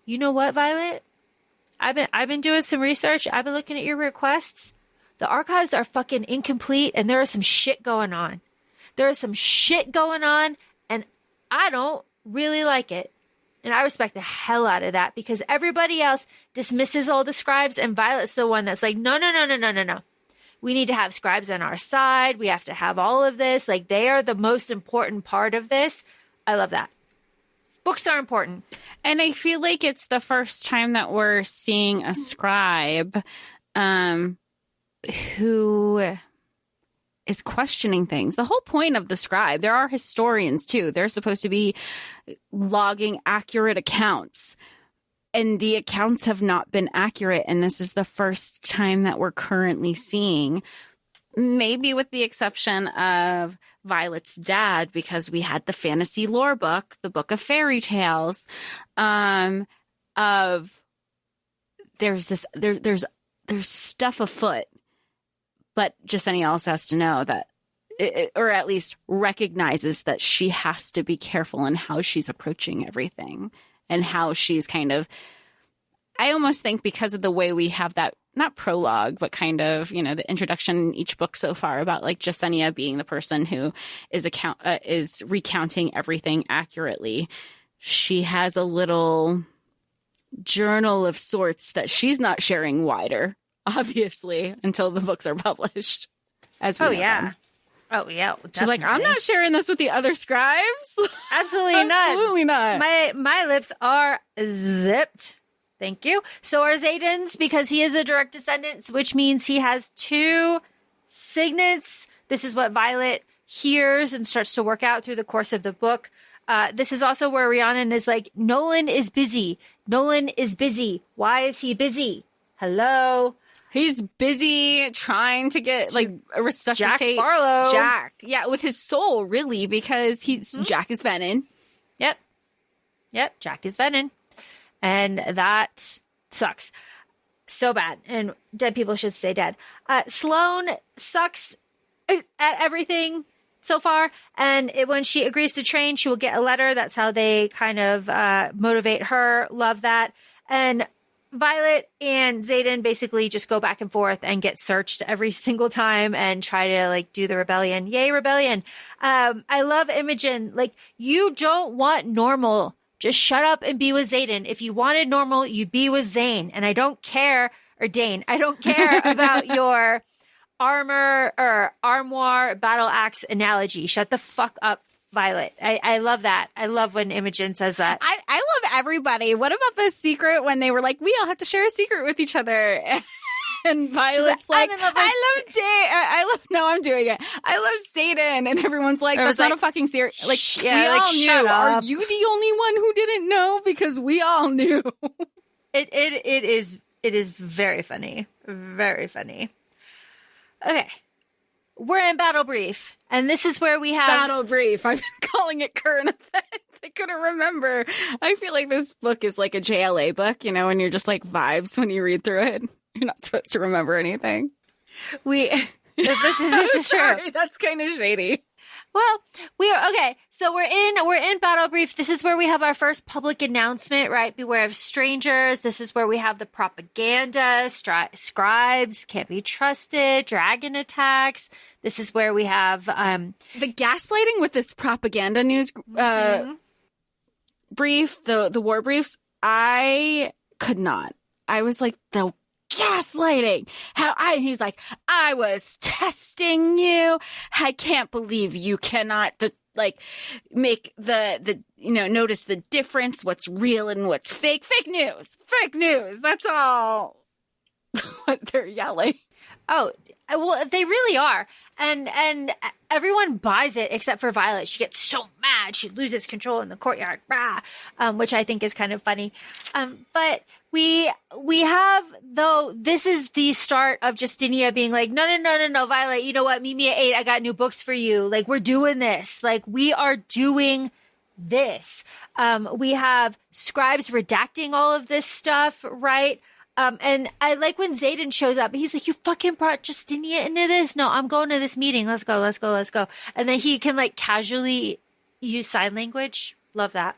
you know what, Violet? I've been doing some research. I've been looking at your requests. The archives are fucking incomplete, and there is some shit going on. And I don't really like it. And I respect the hell out of that because everybody else dismisses all the scribes and Violet's the one that's like, no. We need to have scribes on our side. We have to have all of this. Like, they are the most important part of this. I love that. Books are important. And I feel like it's the first time that we're seeing a scribe who is questioning things. The whole point of the scribe, there are historians too. They're supposed to be logging accurate accounts. And the accounts have not been accurate. And this is the first time that we're currently seeing, maybe with the exception of Violet's dad, because we had the fantasy lore book, the Book of Fairy Tales, of there's stuff afoot, but Jasenia also has to know that, or at least recognizes that she has to be careful in how she's approaching everything and how she's kind of, I almost think because of the way we have that, not prologue, but kind of, you know, the introduction in each book so far about like Jasenia being the person who is recounting everything accurately. She has a little journal of sorts that she's not sharing wider, obviously, until the books are published. As we know them. Oh, yeah. Definitely. She's like, I'm not sharing this with the other scribes. Absolutely not. Absolutely not. My lips are zipped. Thank you. So are Xaden's, because he is a direct descendant, which means he has 2 signets. This is what Violet hears and starts to work out through the course of the book. This is also where Rhiannon is like, Nolan is busy. Nolan is busy. Why is he busy? Hello? He's busy trying to get, like, resuscitate Jack Barlow. Jack. Yeah, with his soul, really, because Jack is Venom. Yep, Jack is Venom. And that sucks so bad. And dead people should stay dead. Sloane sucks at everything so far. And when she agrees to train, she will get a letter. That's how they kind of motivate her. Love that. And Violet and Xaden basically just go back and forth and get searched every single time and try to like do the rebellion. Yay, rebellion. I love Imogen. Like, you don't want normal. Just shut up and be with Xaden. If you wanted normal, you'd be with Zane. And I don't care, or Dane, I don't care about your armor or armoire battle axe analogy. Shut the fuck up, Violet. I love that. I love when Imogen says that. I love everybody. What about the secret when they were like, we all have to share a secret with each other? And Violet's like, I love Dane. No, I'm doing it. I love Xaden. And everyone's like, that's not a fucking secret. Like, yeah, we like, all knew. shut up. Are you the only one who didn't know? Because we all knew. It is very funny. Very funny. Okay. We're in Battle Brief. And this is where we have... Battle Brief. I've been calling it current events. I couldn't remember. I feel like this book is like a JLA book, you know, and you're just like vibes when you read through it. You're not supposed to remember anything. This is Sorry, true. that's kind of shady. Well, we are okay. So we're in Battle Brief. This is where we have our first public announcement, right? Beware of strangers. This is where we have the propaganda, scribes can't be trusted, dragon attacks. This is where we have the gaslighting with this propaganda news brief, the war briefs. I could not. I was like, the gaslighting. He's like, I was testing you. I can't believe you cannot make the notice the difference, what's real and what's fake. Fake news. That's all what they're yelling. Oh, well, they really are. And everyone buys it except for Violet. She gets so mad. She loses control in the courtyard, which I think is kind of funny. But we have, though, this is the start of Justinia being like, no, Violet, you know what? Meet me at 8. I got new books for you. Like, we're doing this. Like, we are doing this. We have scribes redacting all of this stuff, right? And I like when Xaden shows up. He's like, you fucking brought Justinia into this? No, I'm going to this meeting. Let's go. And then he can like casually use sign language. Love that.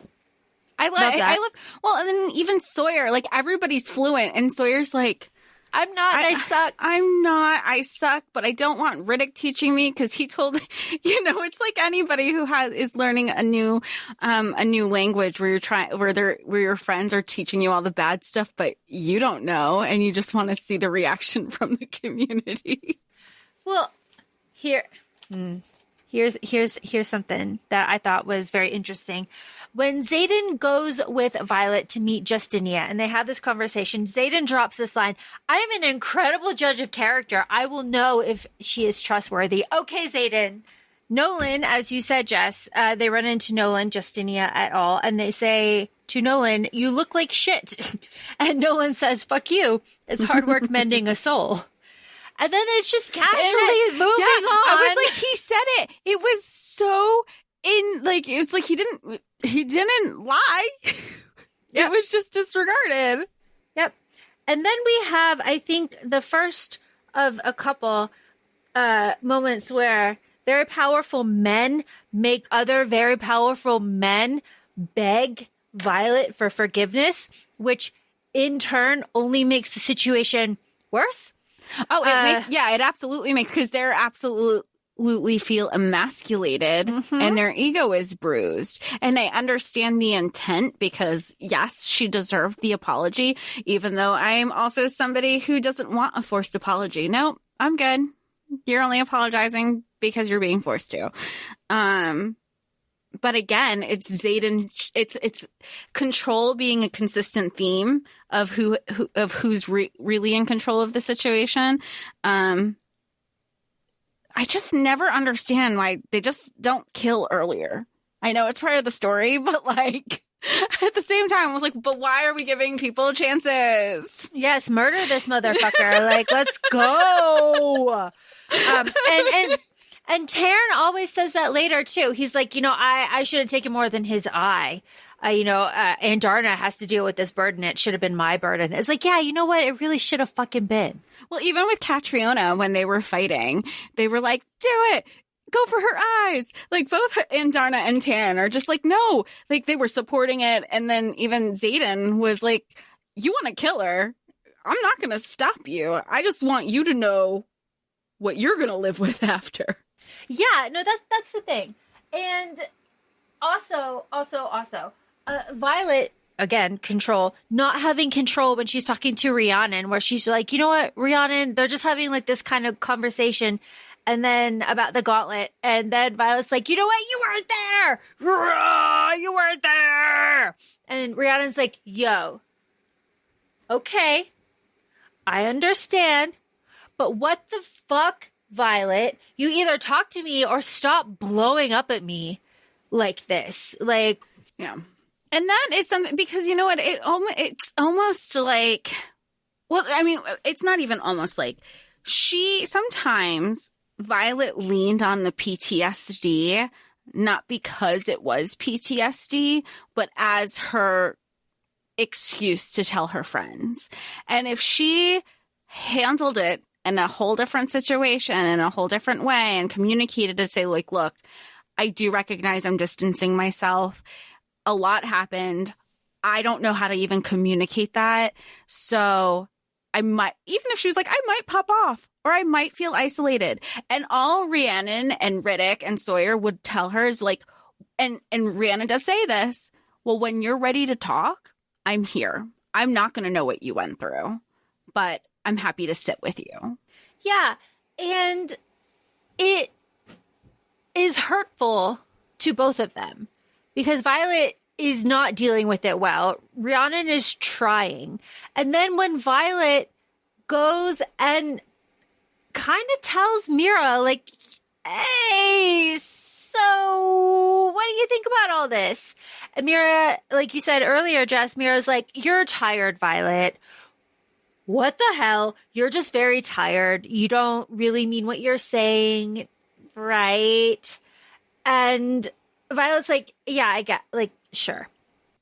I love, well, and then even Sawyer, like everybody's fluent and Sawyer's like, I'm not, I suck. I'm not, I suck, but I don't want Riddick teaching me because he told, it's like anybody who is learning a new language where where your friends are teaching you all the bad stuff, but you don't know and you just want to see the reaction from the community. Well, here, Here's something that I thought was very interesting. When Xaden goes with Violet to meet Justinia and they have this conversation, Xaden drops this line, I am an incredible judge of character. I will know if she is trustworthy. Okay, Xaden. Nolan, as you said, Jess, they run into Nolan, Justinia et al., and they say to Nolan, you look like shit. And Nolan says, fuck you. It's hard work mending a soul. And then it's just casually moving on. I was like, he said it. It was so it was like he didn't lie. Yep. It was just disregarded. Yep. And then we have, I think, the first of a couple moments where very powerful men make other very powerful men beg Violet for forgiveness, which in turn only makes the situation worse. Oh, it absolutely makes, because they're absolutely feel emasculated and their ego is bruised. And I understand the intent because, yes, she deserved the apology, even though I am also somebody who doesn't want a forced apology. No, I'm good. You're only apologizing because you're being forced to. But again, it's Xaden. It's control being a consistent theme of who's really in control of the situation. I just never understand why they just don't kill earlier. I know it's part of the story, but like at the same time, I was like, but why are we giving people chances? Yes, murder this motherfucker. Like, let's go. And Taryn always says that later, too. He's like, I should have taken more than his eye. And Darna has to deal with this burden. It should have been my burden. It's like, yeah, you know what? It really should have fucking been. Well, even with Catriona, when they were fighting, they were like, do it. Go for her eyes. Like, both Darna and Taryn are just like, no. Like, they were supporting it. And then even Xaden was like, you want to kill her? I'm not going to stop you. I just want you to know what you're going to live with after. Yeah, no, that's the thing. And also, Violet, again, control, not having control when she's talking to Rhiannon, where she's like, you know what, Rhiannon, they're just having like this kind of conversation, and then about the gauntlet, and then Violet's like, you know what, you weren't there! You weren't there! And Rhiannon's like, yo, okay, I understand, but what the fuck, Violet? You either talk to me or stop blowing up at me like this. Like, yeah. And that is something, because you know what? It's almost like, well, I mean, it's not even almost like, sometimes Violet leaned on the PTSD, not because it was PTSD, but as her excuse to tell her friends. And if she handled it in a whole different situation, in a whole different way, and communicated to say, like, look, I do recognize I'm distancing myself. A lot happened. I don't know how to even communicate that. So I might, even if she was like, I might pop off or I might feel isolated. And all Rhiannon and Riddick and Sawyer would tell her is like, and Rhiannon does say this, well, when you're ready to talk, I'm here. I'm not going to know what you went through, but I'm happy to sit with you. Yeah. And it is hurtful to both of them because Violet is not dealing with it well. Rhiannon is trying. And then when Violet goes and kind of tells Mira, like, hey, so what do you think about all this? And Mira, like you said earlier, Jess, Mira's like, you're tired, Violet. What the hell? You're just very tired. You don't really mean what you're saying, right? And Violet's like, yeah, I get, like, sure.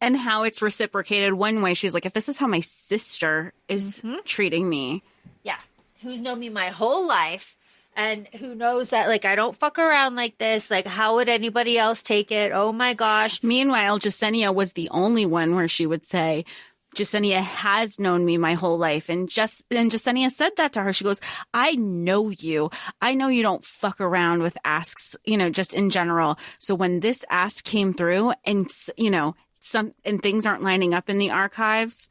And how it's reciprocated one way. She's like, if this is how my sister is treating me. Yeah. Who's known me my whole life and who knows that, like, I don't fuck around like this. Like, how would anybody else take it? Oh, my gosh. Meanwhile, Jasenia was the only one where she would say, Jasenia has known me my whole life. And Jasenia said that to her. She goes, I know you. I know you don't fuck around with asks, just in general. So when this ask came through and, and things aren't lining up in the archives,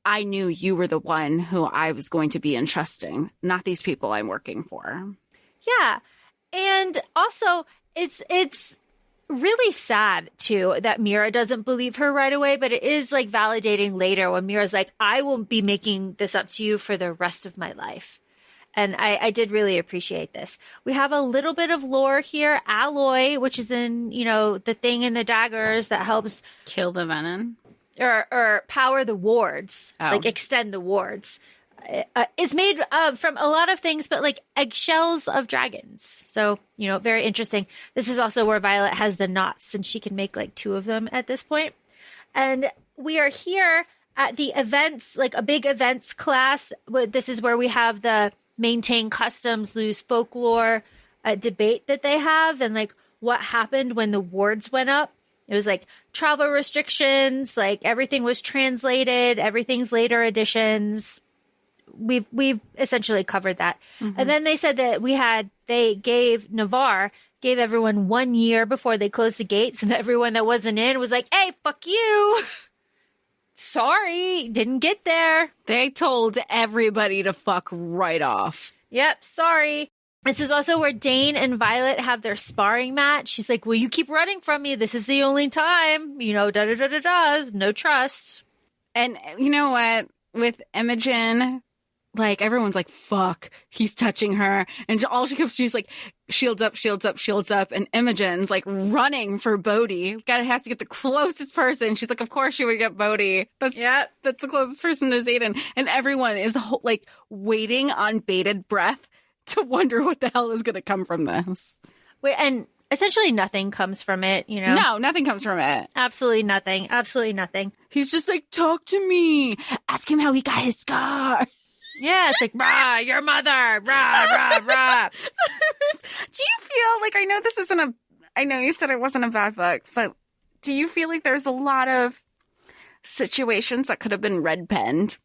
I knew you were the one who I was going to be entrusting, not these people I'm working for. Yeah. And also, it's really sad, too, that Mira doesn't believe her right away, but it is, like, validating later when Mira's like, I will be making this up to you for the rest of my life. And I did really appreciate this. We have a little bit of lore here. Alloy, which is in, the thing in the daggers that helps Kill the venom. Or power the wards, like extend the wards. It's made from a lot of things, but like eggshells of dragons. So, very interesting. This is also where Violet has the knots, and she can make like 2 of them at this point. And we are here at the events, like a big events class. This is where we have the maintain customs, lose folklore debate that they have, and like what happened when the wards went up. It was like travel restrictions, like everything was translated, everything's later editions. We've essentially covered that. Mm-hmm. And then they said that Navarre gave everyone 1 year before they closed the gates, and everyone that wasn't in was like, hey, fuck you. Sorry, didn't get there. They told everybody to fuck right off. Yep, sorry. This is also where Dane and Violet have their sparring match. She's like, well, you keep running from me. This is the only time, da-da-da-da-da, no trust. And you know what? With Imogen, like, everyone's like, fuck, he's touching her. And all she keeps doing is like, shields up, shields up, shields up. And Imogen's like running for Bodhi. Has to get the closest person. She's like, of course she would get Bodhi. That's the closest person to Xaden. And everyone is like waiting on bated breath to wonder what the hell is going to come from this. Wait, and essentially nothing comes from it, No, nothing comes from it. Absolutely nothing. Absolutely nothing. He's just like, talk to me. Ask him how he got his scar. Yeah, it's like, rah, your mother, rah, rah, rah. Do you feel like, I know you said it wasn't a bad book, but do you feel like there's a lot of situations that could have been red penned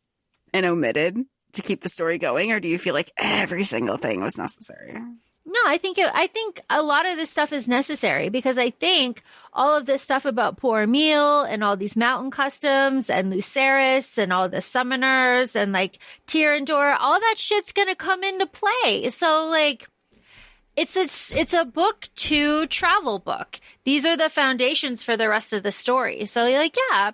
and omitted to keep the story going, or do you feel like every single thing was necessary? No, I think a lot of this stuff is necessary, because I think all of this stuff about Poor Emil and all these mountain customs and Lucerys and all the summoners and like Tyrandor, all that shit's gonna come into play. So like, it's a book 2 travel book. These are the foundations for the rest of the story. So like, yeah,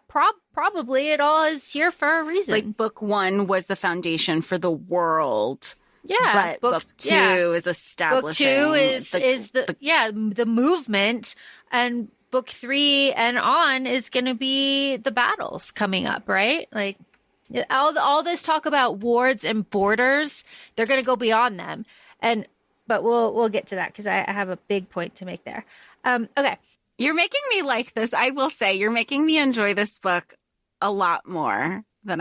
probably it all is here for a reason. Like book 1 was the foundation for the world. Yeah, but book 2 is establishing. Book 2 is the movement, and book 3 and on is going to be the battles coming up, right? Like all this talk about wards and borders, they're going to go beyond them, but we'll get to that because I have a big point to make there. Okay, you're making me like this. I will say you're making me enjoy this book a lot more than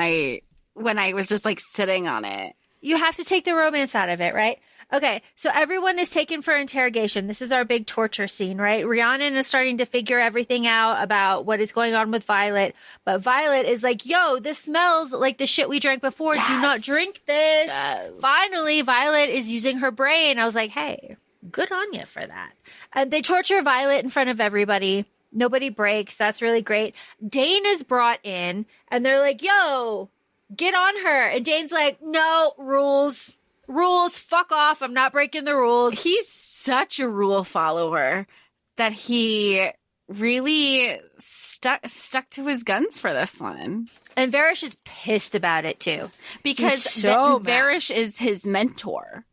when I was just like sitting on it. You have to take the romance out of it, right? Okay, so everyone is taken for interrogation. This is our big torture scene, right? Rhiannon is starting to figure everything out about what is going on with Violet. But Violet is like, yo, this smells like the shit we drank before. Yes. Do not drink this. Yes. Finally, Violet is using her brain. I was like, hey, good on you for that. They torture Violet in front of everybody. Nobody breaks. That's really great. Dane is brought in, and they're like, yo, get on her. And Dane's like, no, rules, fuck off. I'm not breaking the rules. He's such a rule follower that he really stuck to his guns for this one. And Varish is pissed about it too. Because Varish is his mentor.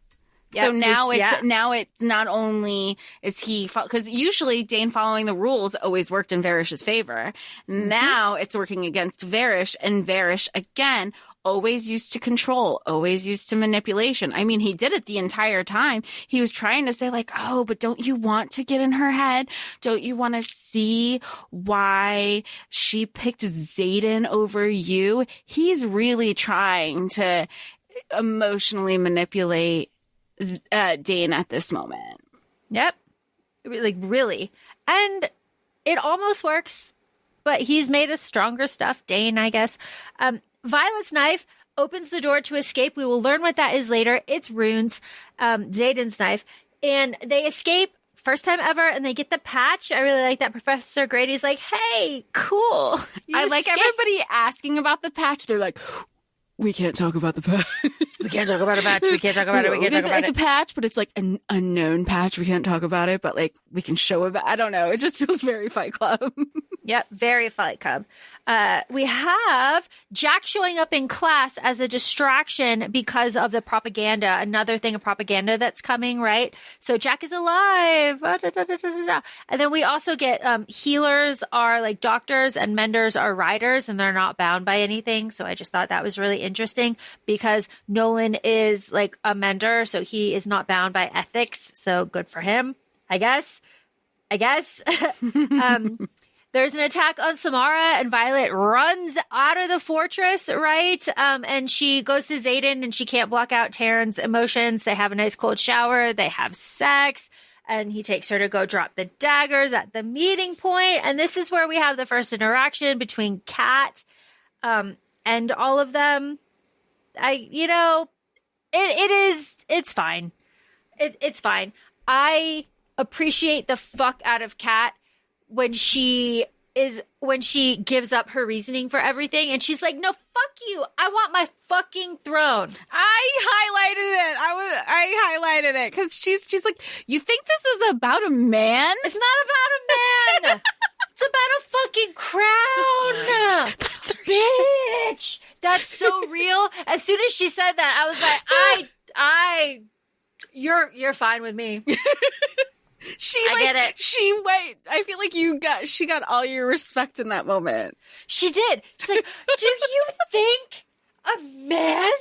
Yep, so now it's not only is he, because usually Dane following the rules always worked in Varish's favor. Mm-hmm. Now it's working against Varish, and Varish again always used to control, always used to manipulation. I mean, he did it the entire time. He was trying to say like, oh, but don't you want to get in her head? Don't you want to see why she picked Xaden over you? He's really trying to emotionally manipulate Dane at this moment. Yep. Like, really. And it almost works, but he's made a stronger stuff, Dane, I guess. Violet's knife opens the door to escape. We will learn what that is later. It's runes, Xaden's knife. And they escape, first time ever, and they get the patch. I really like that. Professor Grady's like, hey, cool. I like everybody asking about the patch. They're like, we can't talk about the patch. We can't talk about a patch. We can't talk about it. We can't talk about It's a patch, but it's like an unknown patch. We can't talk about it, but like we can show about. I don't know. It just feels very Fight Club. Yep, very Fight Club. We have Jack showing up in class as a distraction because of the propaganda. Another thing of propaganda that's coming, right? So Jack is alive. And then we also get healers are like doctors and menders are riders, and they're not bound by anything. So I just thought that was really interesting because Nolan is like a mender, so he is not bound by ethics. So good for him, I guess. There's an attack on Samara, and Violet runs out of the fortress, right? And she goes to Xaden, and she can't block out Taryn's emotions. They have a nice cold shower. They have sex, and he takes her to go drop the daggers at the meeting point. And this is where we have the first interaction between Kat and all of them. It's fine. It's fine. I appreciate the fuck out of Kat when she gives up her reasoning for everything, and she's like, no, fuck you. I want my fucking throne. I highlighted it because she's like, you think this is about a man? It's not about a man. It's about a fucking crown. That's her Bitch. shit. That's so real. As soon as she said that, I was like, you're fine with me. I get it. I feel like she got all your respect in that moment. She did. She's like, do you think a man?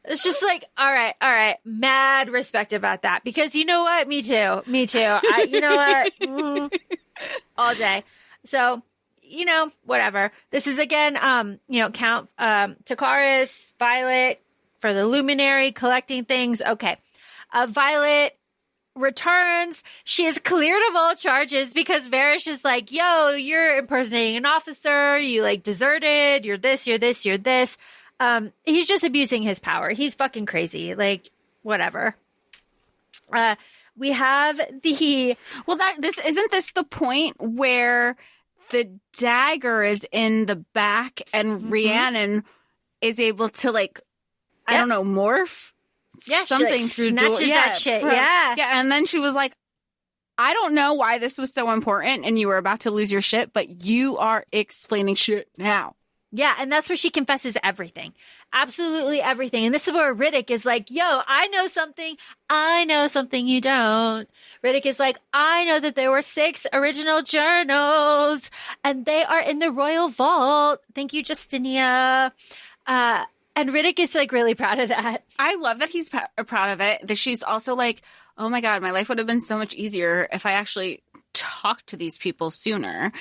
It's just like, all right. Mad respect about that. Because you know what? Me too. You know what? All day. So, whatever. This is again, Count Takaris, Violet for the Luminary, collecting things. Okay. Violet returns. She is cleared of all charges because Varish is like, yo, you're impersonating an officer. You like deserted. You're this. He's just abusing his power. He's fucking crazy. Like, whatever. We have isn't this the point where the dagger is in the back and Rhiannon is able to like, I don't know, morph? Something she, like, through snatches that shit. Yeah. And then she was like, I don't know why this was so important and you were about to lose your shit, but you are explaining shit now. Yeah, and that's where she confesses everything. Absolutely everything. And this is where Riddick is like, yo, I know something you don't. Riddick is like, I know that there were 6 original journals and they are in the royal vault. Thank you, Justinia. And Riddick is like really proud of that. I love that he's proud of it. That she's also like, oh my God, my life would have been so much easier if I actually talked to these people sooner.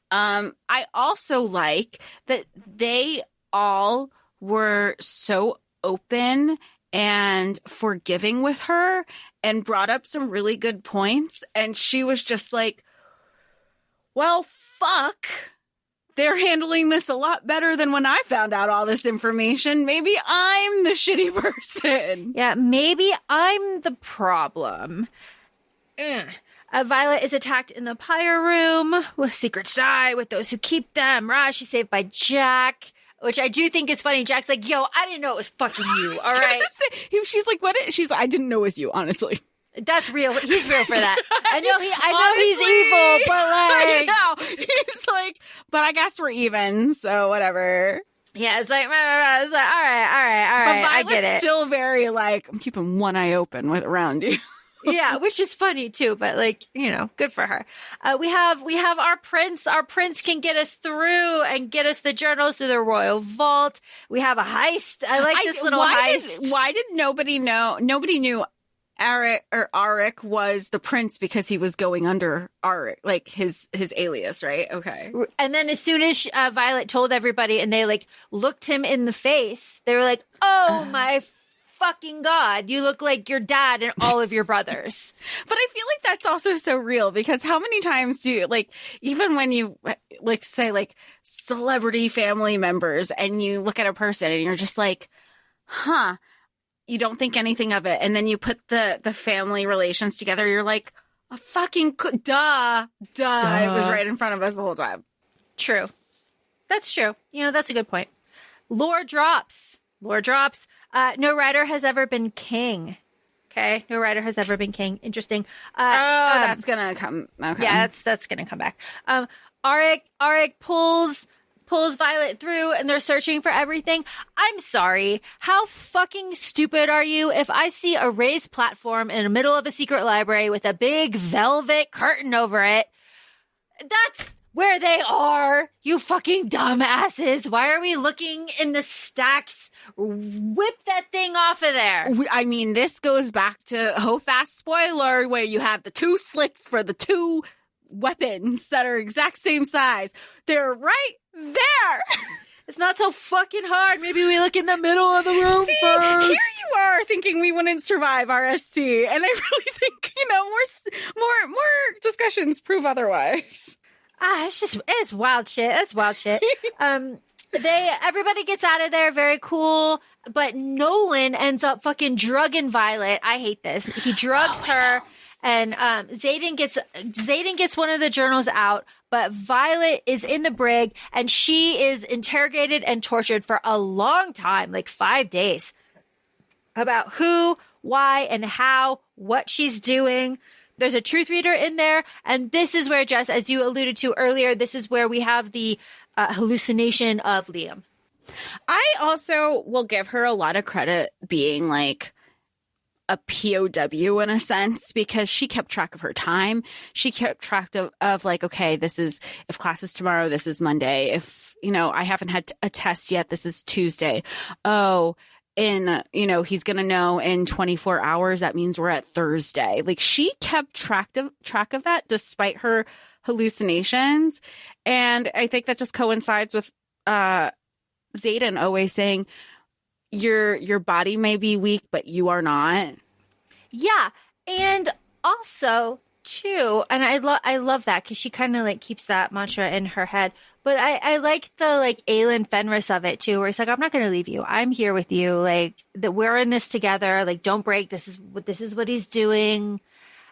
I also like that they all were so open and forgiving with her and brought up some really good points. And she was just like, well, fuck. They're handling this a lot better than when I found out all this information. Maybe I'm the shitty person. Yeah, maybe I'm the problem. Violet is attacked in the pyre room. With secrets die with those who keep them. Raj, she's saved by Jack, which I do think is funny. Jack's like, yo, I didn't know it was fucking you. All right. She's like, what? She's like, I didn't know it was you, honestly. That's real. He's real for that. I know he's evil, but like, I know. He's like, but I guess we're even, so whatever. Yeah, it's like all right. But I get it. Still very like, I'm keeping one eye open around you. Yeah, which is funny too, but like, good for her. We have our prince. Our prince can get us through and get us the journals to the royal vault. We have a heist. I like this little heist. Why did nobody know? Nobody knew Arik was the prince because he was going under Arik, like his alias, right? Okay. And then as soon as Violet told everybody and they like looked him in the face, they were like, oh my fucking God, you look like your dad and all of your brothers. But I feel like that's also so real because how many times do you, like, even when you like say like celebrity family members and you look at a person and you're just like, huh, you don't think anything of it. And then you put the family relations together. You're like, a fucking duh. It was right in front of us the whole time. True. That's true. That's a good point. Lore drops. No writer has ever been king. Okay, no writer has ever been king. Interesting. That's gonna come. Okay. Yeah, that's gonna come back. Arik pulls Violet through, and they're searching for everything. I'm sorry. How fucking stupid are you? If I see a raised platform in the middle of a secret library with a big velvet curtain over it, that's where they are. You fucking dumbasses. Why are we looking in the stacks? Whip that thing off of there. I mean, this goes back to Hofast spoiler, where you have the 2 slits for the 2 weapons that are exact same size. They're right there. It's not so fucking hard. Maybe we look in the middle of the room first. Here you are thinking we wouldn't survive RSC, and I really think, more discussions prove otherwise. It's wild shit. It's wild shit. Everybody gets out of there. Very cool. But Nolan ends up fucking drugging Violet. I hate this. He drugs her, and Xaden gets one of the journals out, but Violet is in the brig, and she is interrogated and tortured for a long time, like 5 days, about who, why, and how, what she's doing. There's a truth reader in there, and this is where, Jess, as you alluded to earlier, this is where we have the hallucination of Liam. I also will give her a lot of credit being like a POW in a sense, because she kept track of her time. She kept track of like, okay, this is, if class is tomorrow, this is Monday. If, I haven't had a test yet, this is Tuesday. Oh, he's going to know in 24 hours. That means we're at Thursday. Like, she kept track of that despite her hallucinations. And I think that just coincides with Xaden always saying, your body may be weak, but you are not. Yeah. And also too, and I love that, because she kind of like keeps that mantra in her head. But I like the like Aelin Fenris of it too, where he's like, I'm not going to leave you. I'm here with you. Like, that we're in this together. Like, don't break. This is what he's doing.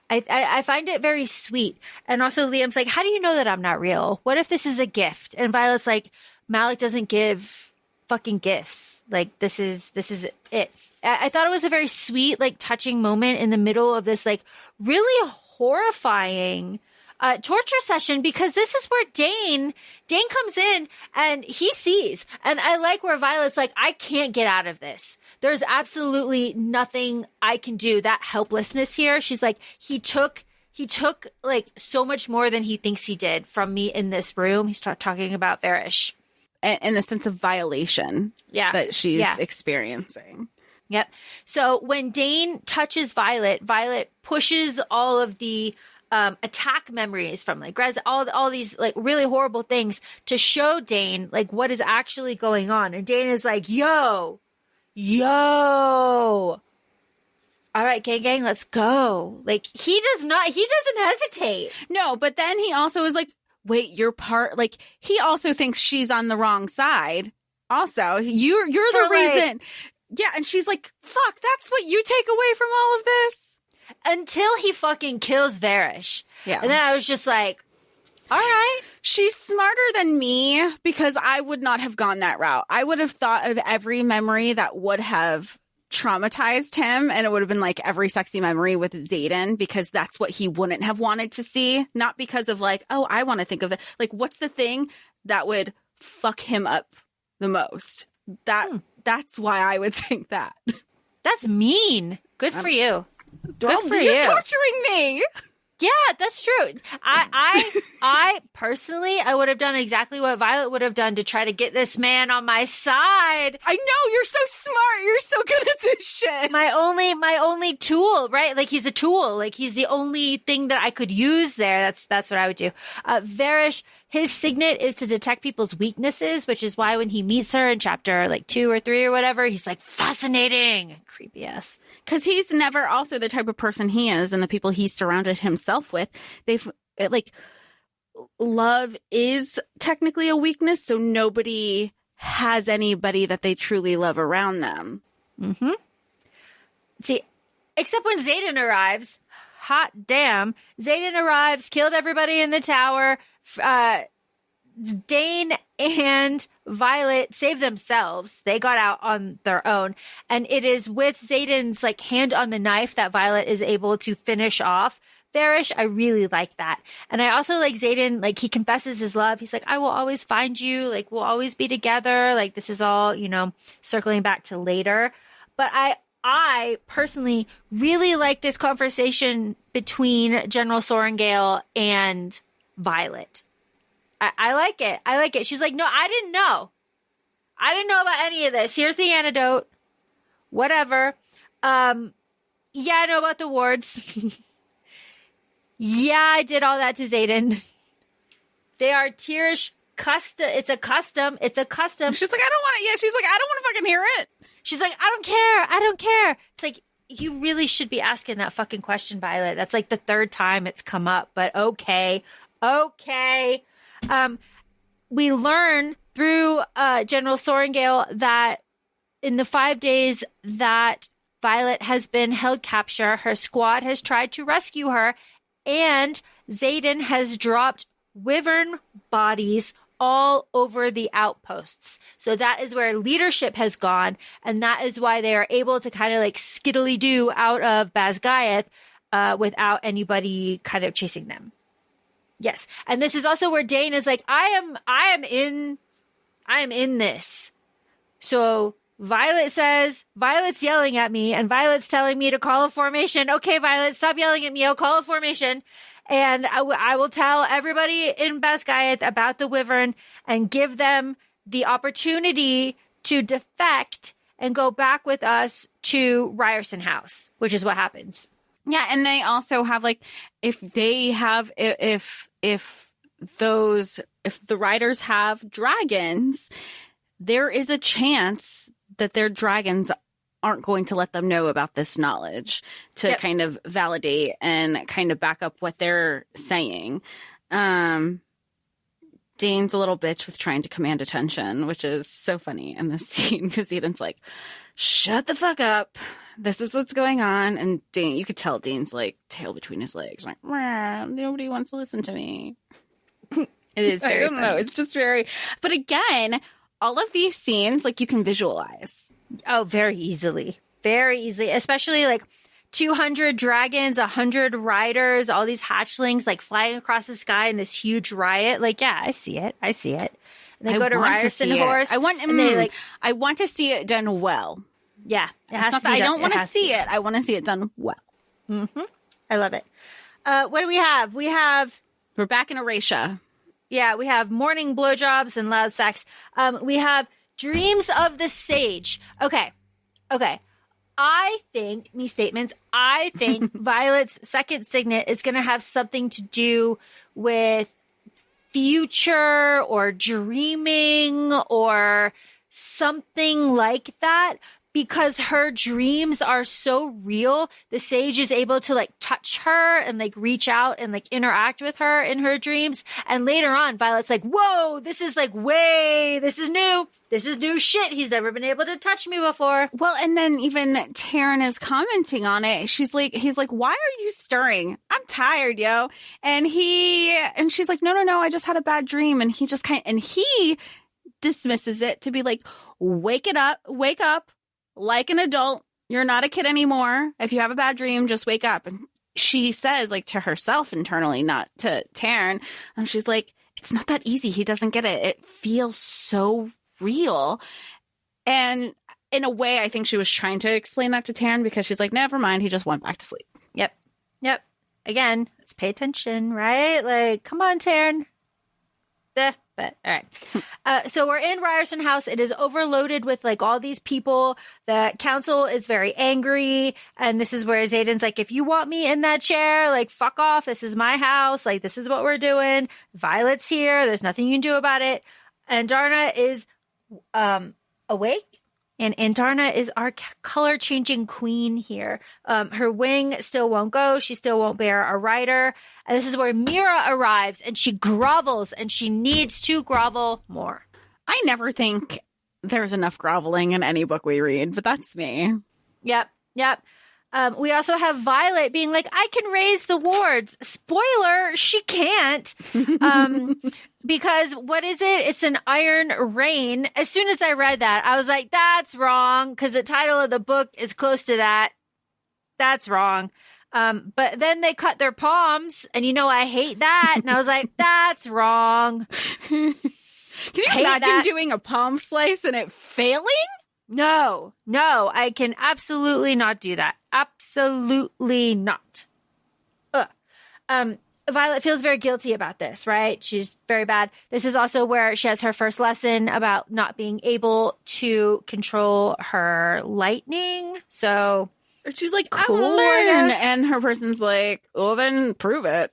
I find it very sweet. And also Liam's like, how do you know that I'm not real? What if this is a gift? And Violet's like, Malik doesn't give fucking gifts. Like, this is it. I thought it was a very sweet, like, touching moment in the middle of this, like, really horrifying torture session, because this is where Dane comes in and he sees. And I like where Violet's like, I can't get out of this. There's absolutely nothing I can do. That helplessness here. She's like, he took like so much more than he thinks he did from me in this room. He's talking about Varish. And the sense of violation that she's experiencing. Yep. So when Dane touches Violet pushes all of the attack memories from like Grez, all these like really horrible things to show Dane like what is actually going on. And Dane is like, yo, all right, gang, let's go. Like, he doesn't hesitate. No, but then he also is like, wait, you're part, like, he also thinks she's on the wrong side. Also, you're the reason. Yeah, and she's like, fuck, that's what you take away from all of this? Until he fucking kills Varish. Yeah. And then I was just like, all right. She's smarter than me, because I would not have gone that route. I would have thought of every memory that would have traumatized him, and it would have been like every sexy memory with Xaden, because that's what he wouldn't have wanted to see. Not because of like, oh, I want to think of it. Like, what's the thing that would fuck him up the most? That's why I would think that. That's mean. Good for you. Good for you. You're torturing me. Yeah, that's true. I personally, I would have done exactly what Violet would have done to try to get this man on my side. I know, you're so smart. You're so good at this shit. My only tool, right? Like, he's a tool. Like, he's the only thing that I could use there. That's what I would do. Varish, his signet is to detect people's weaknesses, which is why when he meets her in chapter like 2 or 3 or whatever, he's like, fascinating, creepy ass. Because he's never also the type of person he is, and the people he's surrounded himself with, they've like, love is technically a weakness, so nobody has anybody that they truly love around them. Mm-hmm. See, except when Xaden arrives. Hot damn. Xaden arrives, killed everybody in the tower, Dane and Violet save themselves. They got out on their own. And it is with Xaden's like hand on the knife that Violet is able to finish off Varish. I really like that. And I also like Xaden, like he confesses his love. He's like, I will always find you. Like we'll always be together. Like this is all, you know, circling back to later. But I personally really like this conversation between General Sorengale and Violet. I like it. I like it. She's like, no, I didn't know. I didn't know about any of this. Here's the antidote. Whatever. Yeah, I know about the wards. Yeah, I did all that to Xaden. They are Tirish custom. It's a custom. It's a custom. She's like, I don't want it. Yeah, she's like, I don't want to fucking hear it. She's like, I don't care. I don't care. It's like, you really should be asking that fucking question, Violet. That's like the third time it's come up, but okay. Okay. We learn through General Sorengale that in the 5 days that Violet has been held capture, her squad has tried to rescue her, and Xaden has dropped wyvern bodies all over the outposts. So that is where leadership has gone, and that is why they are able to kind of like skiddly-do out of Basgiath without anybody kind of chasing them. Yes. And this is also where Dane is like, I am in this. So Violet says, Violet's yelling at me and Violet's telling me to call a formation. Okay, Violet, stop yelling at me. I'll call a formation. And I will tell everybody in Basgiath about the wyvern and give them the opportunity to defect and go back with us to Ryerson House, which is what happens. Yeah, and they also have like if the riders have dragons, there is a chance that their dragons aren't going to let them know about this knowledge to kind of validate and kind of back up what they're saying. Dane's a little bitch with trying to command attention, which is so funny in this scene because Eden's like, shut the fuck up. This is what's going on. And Dane, you could tell Dane's like tail between his legs. Like, nobody wants to listen to me. It is very I don't know. It's just very, but again, all of these scenes, like you can visualize. Oh, very easily. Very easily. Especially like 200 dragons, 100 riders, all these hatchlings like flying across the sky in this huge riot. Like, yeah, I see it. I see it. And they go to Ryerson Horse. I want to see it done well. Yeah. I don't want to see it. I want to see it done well. Mm-hmm. I love it. What do we have? We're back in Eratia. Yeah, we have morning blowjobs and loud sex. We have dreams of the sage. Okay. I think Violet's second signet is going to have something to do with future or dreaming or something like that. Because her dreams are so real, the sage is able to like touch her and like reach out and like interact with her in her dreams. And later on, Violet's like, whoa, this is like this is new. This is new shit. He's never been able to touch me before. Well, and then even Taryn is commenting on it. He's like, why are you stirring? I'm tired, yo. And she's like, no, I just had a bad dream. And he dismisses it to be like, wake up. Like an adult, you're not a kid anymore. If you have a bad dream, just wake up. And she says, like, to herself internally, not to Taryn. And she's like, it's not that easy. He doesn't get it. It feels so real. And in a way, I think she was trying to explain that to Taryn because she's like, never mind. He just went back to sleep. Yep. Again, let's pay attention, right? Like, come on, Taryn. But all right. So we're in Ryerson House. It is overloaded with like all these people. The council is very angry. And this is where Xaden's like, if you want me in that chair, like fuck off. This is my house. Like this is what we're doing. Violet's here. There's nothing you can do about it. And Darna is awake. And Darna is our color changing queen here. Her wing still won't go. She still won't bear a rider. And this is where Mira arrives and she grovels and she needs to grovel more. I never think there's enough groveling in any book we read, but that's me. Yep. We also have Violet being like, I can raise the wards. Spoiler, she can't. because what is it? It's an iron rain. As soon as I read that, I was like, that's wrong, because the title of the book is close to that. That's wrong. But then they cut their palms, and I hate that. And I was like, that's wrong. Can you imagine doing a palm slice and it failing? No, I can absolutely not do that. Absolutely not. Violet feels very guilty about this, right? She's very bad. This is also where she has her first lesson about not being able to control her lightning. So she's like, cool, I learn. And her person's like, well, then prove it.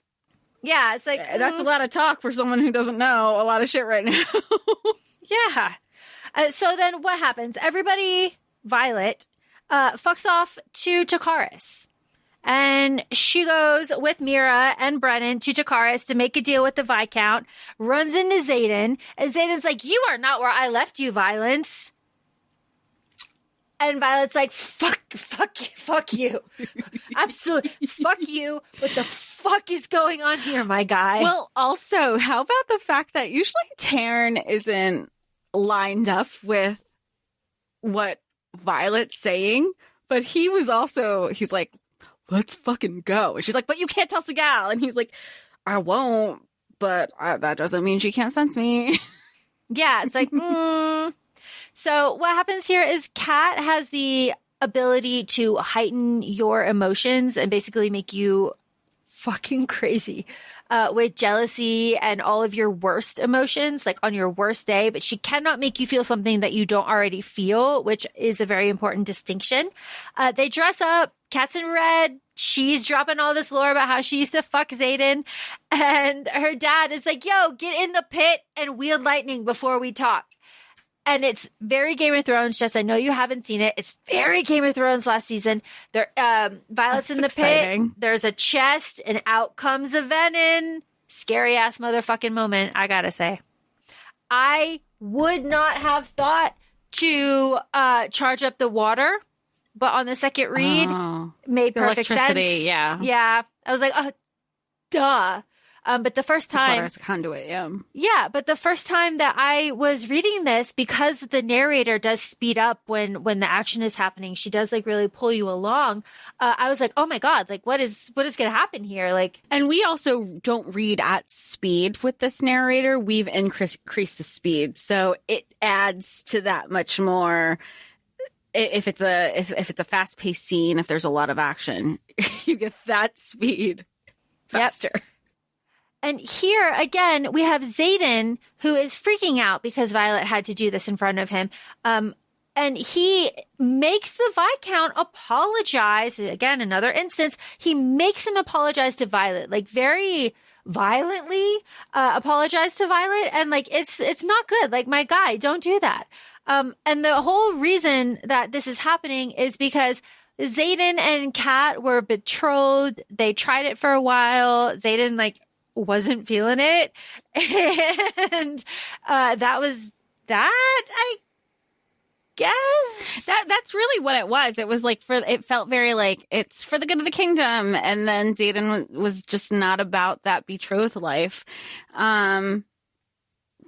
Yeah, it's like... That's a lot of talk for someone who doesn't know a lot of shit right now. Yeah. So then what happens? Everybody, Violet, fucks off to Takaris. And she goes with Mira and Brennan to Takaris to make a deal with the Viscount, runs into Xaden, and Xaden's like, you are not where I left you, Violence. And Violet's like, fuck you. Absolutely. Fuck you. What the fuck is going on here, my guy? Well, also, how about the fact that usually Taryn isn't lined up with what Violet's saying, but he's like, let's fucking go. And she's like, but you can't tell Segal. And he's like, I won't, but that doesn't mean she can't sense me. Yeah, it's like, So what happens here is Kat has the ability to heighten your emotions and basically make you fucking crazy with jealousy and all of your worst emotions, like on your worst day. But she cannot make you feel something that you don't already feel, which is a very important distinction. They dress up. Kat's in red. She's dropping all this lore about how she used to fuck Xaden. And her dad is like, yo, get in the pit and wield lightning before we talk. And it's very Game of Thrones, Jess. I know you haven't seen it. It's very Game of Thrones last season. There, Violet's in the exciting. pit. There's a chest, and out comes a venom. Scary ass motherfucking moment, I gotta say. I would not have thought to charge up the water, but on the second read, made perfect sense. Yeah. Yeah. I was like, oh, duh. But the first time, water as a conduit, yeah. Yeah, but the first time that I was reading this, because the narrator does speed up when the action is happening, she does like really pull you along. I was like, oh my God, like what is going to happen here? Like, and we also don't read at speed with this narrator. We've increased the speed, so it adds to that much more. If it's a fast paced scene, if there's a lot of action, you get that speed faster. Yep. And here, again, we have Xaden, who is freaking out because Violet had to do this in front of him. And he makes the Viscount apologize. Again, another instance. He makes him apologize to Violet, like very violently apologize to Violet. And like, it's not good. Like, my guy, don't do that. And the whole reason that this is happening is because Xaden and Kat were betrothed. They tried it for a while. Xaden, like, wasn't feeling it. And that was that, I guess. That's really what it was. It was like it felt very like it's for the good of the kingdom. And then Xaden was just not about that betrothed life.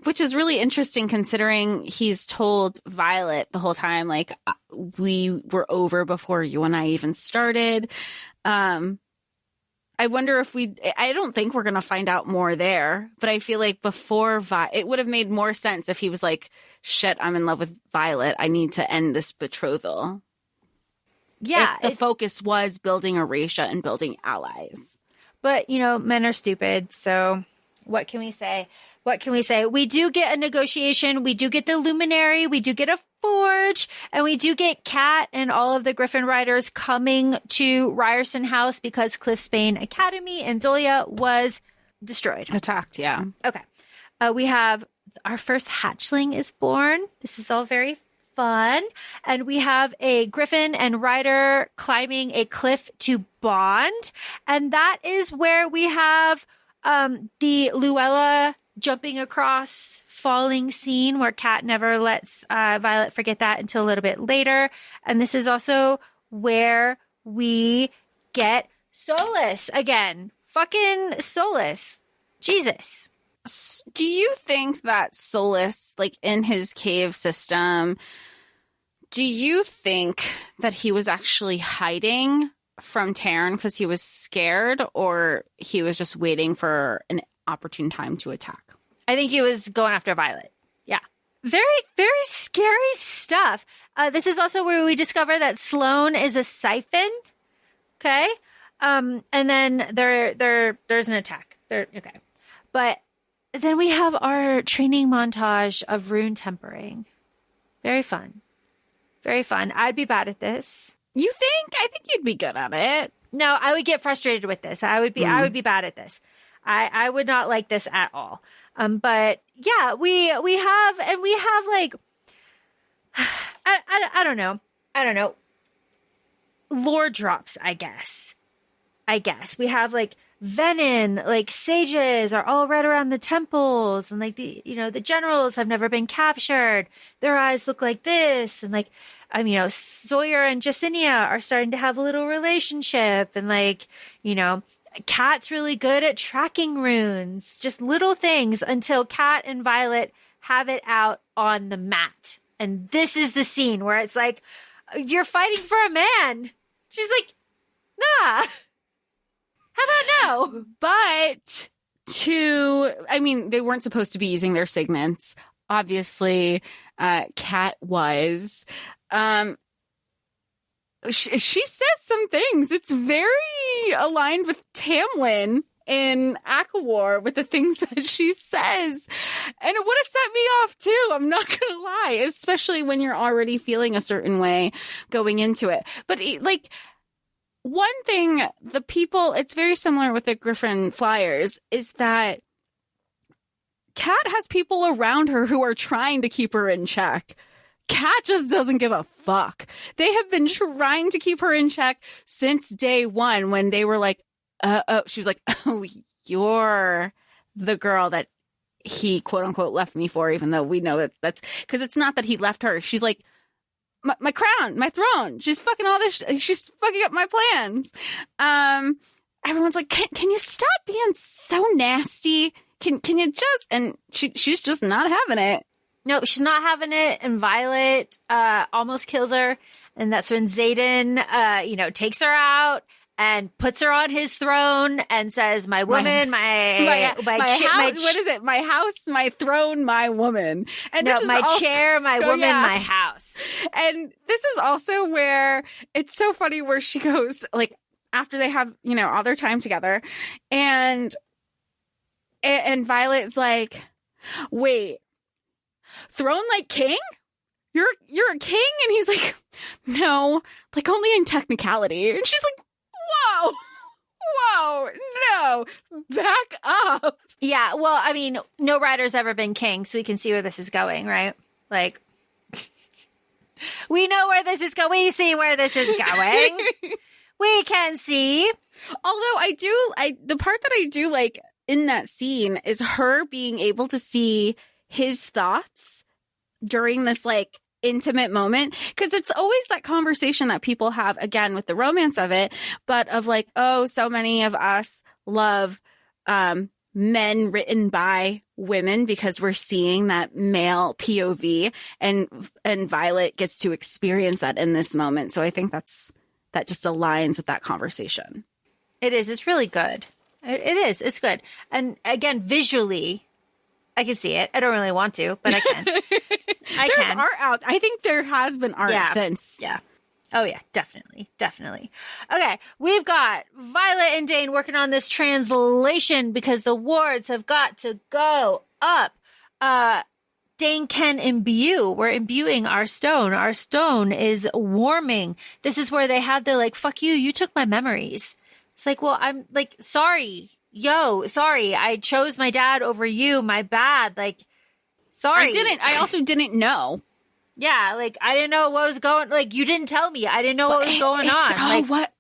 Which is really interesting considering he's told Violet the whole time, like, we were over before you and I even started. I wonder if I don't think we're going to find out more there, but I feel like before it would have made more sense if he was like, shit, I'm in love with Violet. I need to end this betrothal. Yeah. If the focus was building Erasure and building allies. But, men are stupid. So what can we say? We do get a negotiation. We do get the Luminary. We do get a forge. And we do get Kat and all of the Griffin Riders coming to Ryerson House because Cliffsbane Academy in Zolia was destroyed. Attacked, yeah. Okay. We have our first hatchling is born. This is all very fun. And we have a Griffin and Rider climbing a cliff to bond. And that is where we have the Luella jumping across falling scene where Kat never lets Violet forget that until a little bit later. And this is also where we get Solus again. Fucking Solus. Jesus. Do you think that Solus, like in his cave system, do you think that he was actually hiding from Taryn because he was scared, or he was just waiting for an opportune time to attack? I think he was going after Violet. Yeah. Very, very scary stuff. This is also where we discover that Sloane is a siphon. Okay. And then there's an attack. Okay. But then we have our training montage of rune tempering. Very fun. Very fun. I'd be bad at this. You think? I think you'd be good at it. No, I would get frustrated with this. I would be bad at this. I would not like this at all. But yeah, we have like, I don't know. Lore drops, I guess. We have like Venin, like sages are all right around the temples, and like the generals have never been captured. Their eyes look like this, and like, Sawyer and Jacinia are starting to have a little relationship, and like, Kat's really good at tracking runes, just little things until Kat and Violet have it out on the mat. And this is the scene where it's like, you're fighting for a man. She's like, nah. How about no? But they weren't supposed to be using their signets. Obviously, Kat was. She says some things. It's very aligned with Tamlin in ACOWAR with the things that she says. And it would have set me off too. I'm not going to lie, especially when you're already feeling a certain way going into it. But like, one thing, it's very similar with the Griffin Flyers, is that Kat has people around her who are trying to keep her in check. Kat just doesn't give a fuck. They have been trying to keep her in check since day one, when they were like, she was like, oh, you're the girl that he quote unquote left me for, even though we know that's because it's not that he left her. She's like, my crown, my throne. She's fucking all this. She's fucking up my plans. Everyone's like, can you stop being so nasty? Can you just, and she's just not having it. No, she's not having it, and Violet almost kills her, and that's when Xaden, takes her out and puts her on his throne and says, "My woman, my house, what is it? My house, my throne, my woman." And no, my chair, my woman, my house. And this is also where it's so funny, where she goes, like, after they have all their time together, and Violet's like, "Wait. Throne like king? You're a king?" And he's like, "No, like only in technicality." And she's like, whoa, no, back up. Yeah, well, no rider's ever been king, so we can see where this is going, right? Like, we know where this is going. We see where this is going. We can see. Although the part that I do like in that scene is her being able to see his thoughts during this like intimate moment, because it's always that conversation that people have, again, with the romance of it, but of like, oh, so many of us love men written by women because we're seeing that male POV, and Violet gets to experience that in this moment. So I think that just aligns with that conversation. It is. It's really good. It is. It's good. And again, visually, I can see it. I don't really want to, but I can. There's art out. I think there has been art since. Yeah. Oh, yeah. Definitely. Definitely. Okay. We've got Violet and Dane working on this translation because the wards have got to go up. Dane can imbue. We're imbuing our stone. Our stone is warming. This is where they have the like, fuck you. You took my memories. It's like, well, I'm like, sorry. Sorry. I chose my dad over you. My bad. Like, sorry. I also didn't know. Yeah. Like, I didn't know what was going, like, you didn't tell me. I didn't know what was going on. Like, what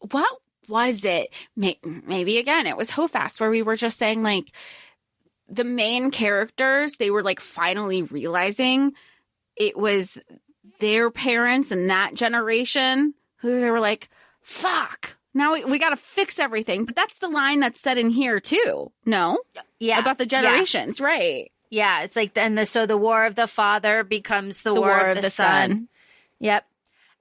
was it? Maybe again, it was Hofast, where we were just saying like the main characters, they were like finally realizing it was their parents and that generation who they were like, fuck. Now we got to fix everything. But that's the line that's said in here too. No? Yeah. About the generations, right. Yeah, it's like, so the war of the father becomes the war of the son. Yep.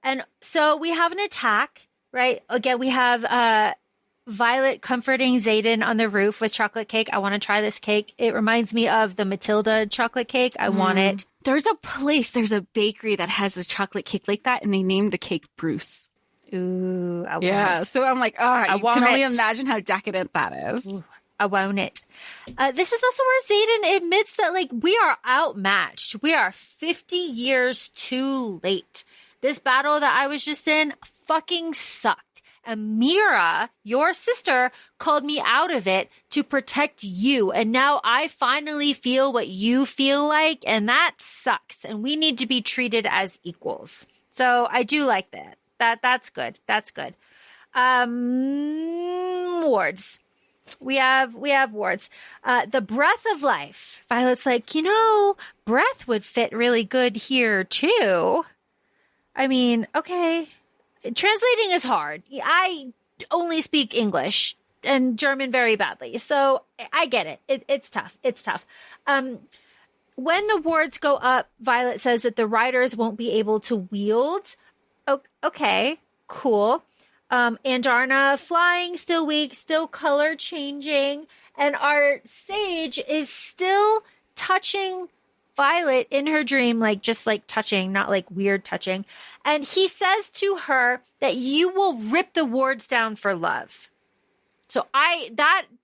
And so we have an attack, right? Again, we have Violet comforting Xaden on the roof with chocolate cake. I want to try this cake. It reminds me of the Matilda chocolate cake. I want it. There's a bakery that has a chocolate cake like that, and they named the cake Bruce. Ooh, I want it. So I'm like, you can only imagine how decadent that is. Ooh, I want it. This is also where Xaden admits that, like, we are outmatched. We are 50 years too late. This battle that I was just in fucking sucked. And Mira, your sister, called me out of it to protect you. And now I finally feel what you feel like. And that sucks. And we need to be treated as equals. So I do like that. That's good. That's good. Wards. We have wards. The breath of life. Violet's like, breath would fit really good here too. I mean, okay. Translating is hard. I only speak English and German very badly. So I get it. It's tough. It's tough. When the wards go up, Violet says that the riders won't be able to wield. Okay, cool. Andarna flying, still weak, still color changing. And our sage is still touching Violet in her dream, just touching, not like weird touching. And he says to her that you will rip the wards down for love. So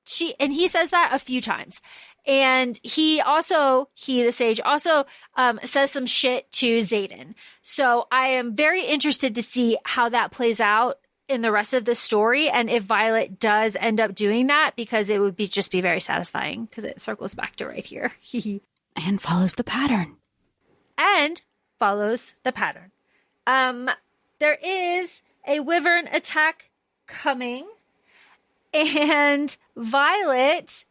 he says that a few times. And the sage also says some shit to Xaden. So I am very interested to see how that plays out in the rest of the story. And if Violet does end up doing that, because it would just be very satisfying because it circles back to right here. And follows the pattern. There is a wyvern attack coming, and Violet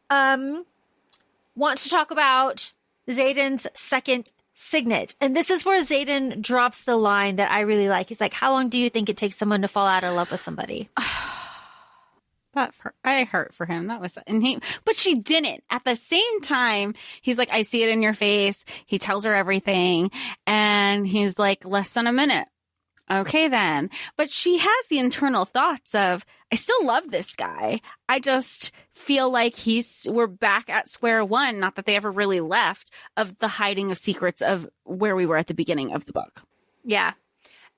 wants to talk about Xaden's second signet. And this is where Xaden drops the line that I really like. He's like, how long do you think it takes someone to fall out of love with somebody? I hurt for him. But she didn't. At the same time, he's like, I see it in your face. He tells her everything. And he's like, less than a minute. Okay, then. But she has the internal thoughts of, I still love this guy. I just feel like we're back at square one. Not that they ever really left, of the hiding of secrets of where we were at the beginning of the book. Yeah.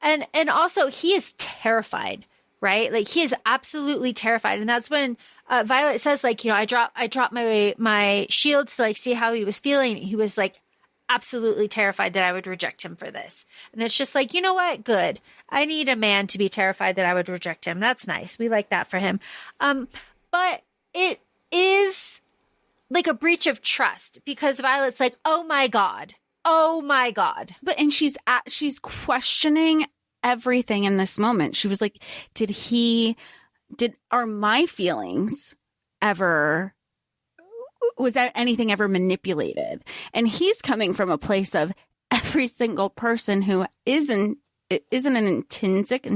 And also he is terrified. Right? Like, he is absolutely terrified. And that's when Violet says, I dropped my shields to see how he was feeling. He was absolutely terrified that I would reject him for this. And it's just you know what? Good. I need a man to be terrified that I would reject him. That's nice. We like that for him. But it is a breach of trust, because Violet's like, oh my God. And she's questioning everything in this moment. She was like, are my feelings ever, was that anything ever manipulated? And he's coming from a place of every single person who isn't an intrinsic. We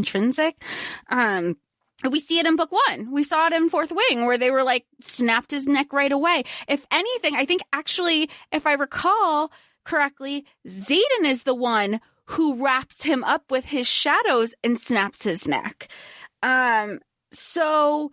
see it in book 1. We saw it in Fourth Wing, where they were snapped his neck right away. If anything, I think actually, if I recall correctly, Xaden is the one who wraps him up with his shadows and snaps his neck. So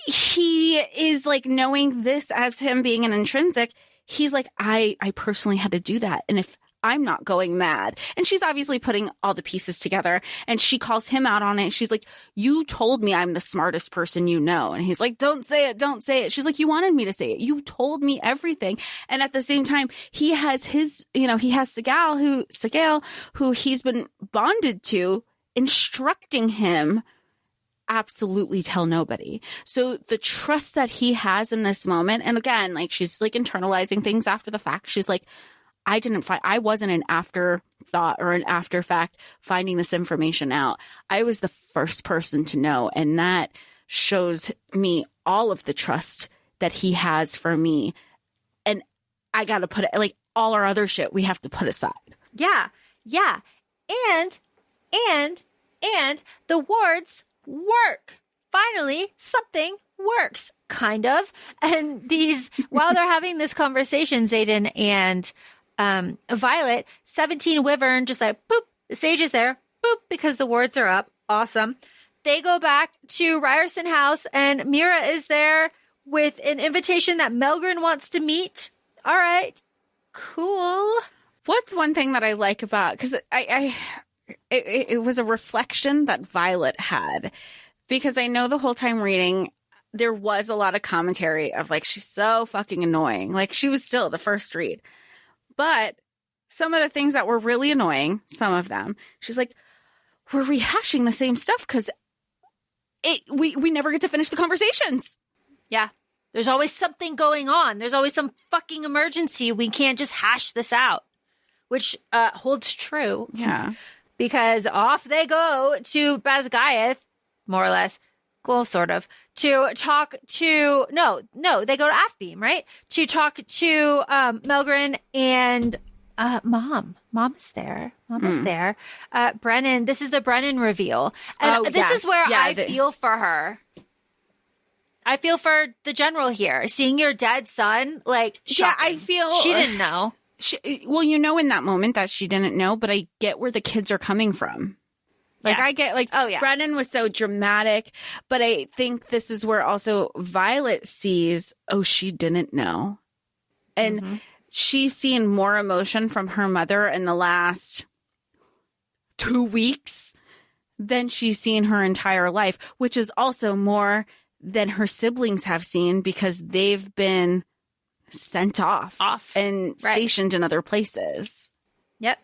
he is knowing this as him being an intrinsic, he's like, I personally had to do that. And if I'm not going mad. And she's obviously putting all the pieces together, and she calls him out on it. She's like, you told me I'm the smartest person you know. And he's like, don't say it. She's like, you wanted me to say it. You told me everything. And at the same time, he has he has Sigale, who he's been bonded to, instructing him, absolutely tell nobody. So the trust that he has in this moment, and again, she's internalizing things after the fact. She's like, I wasn't an afterthought or an after fact finding this information out. I was the first person to know. And that shows me all of the trust that he has for me. And I got to put it, all our other shit, we have to put aside. Yeah. Yeah. And the wards work. Finally, something works, kind of. And while they're having this conversation, Xaden and Violet, 17 Wyvern just like, boop, the sage is there, boop, because the wards are up. Awesome. They go back to Ryerson House, and Mira is there with an invitation that Melgren wants to meet. All right, cool. What's one thing that I like about, because it was a reflection that Violet had, because I know the whole time reading, there was a lot of commentary of like, she's so fucking annoying. Like, she was still the first read. But some of the things that were really annoying, some of them, she's like, we're rehashing the same stuff because we never get to finish the conversations. Yeah. There's always something going on. There's always some fucking emergency. We can't just hash this out, which holds true. Yeah. Because off they go to Basgiath, more or less, well, sort of, to talk to, no, they go to Afbeam, right? To talk to Melgren and Mom. Mom is there. Brennan, this is the Brennan reveal. And this is where I feel for her. I feel for the general here. Seeing your dead son, like, shocking. Yeah, I feel she didn't know. Well, you know, in that moment that she didn't know, but I get where the kids are coming from. Like, I get, like, oh, yeah. Brennan was so dramatic, but I think this is where also Violet sees, oh, she didn't know. And she's seen more emotion from her mother in the last 2 weeks than she's seen her entire life, which is also more than her siblings have seen because they've been sent off and stationed in other places. Yep.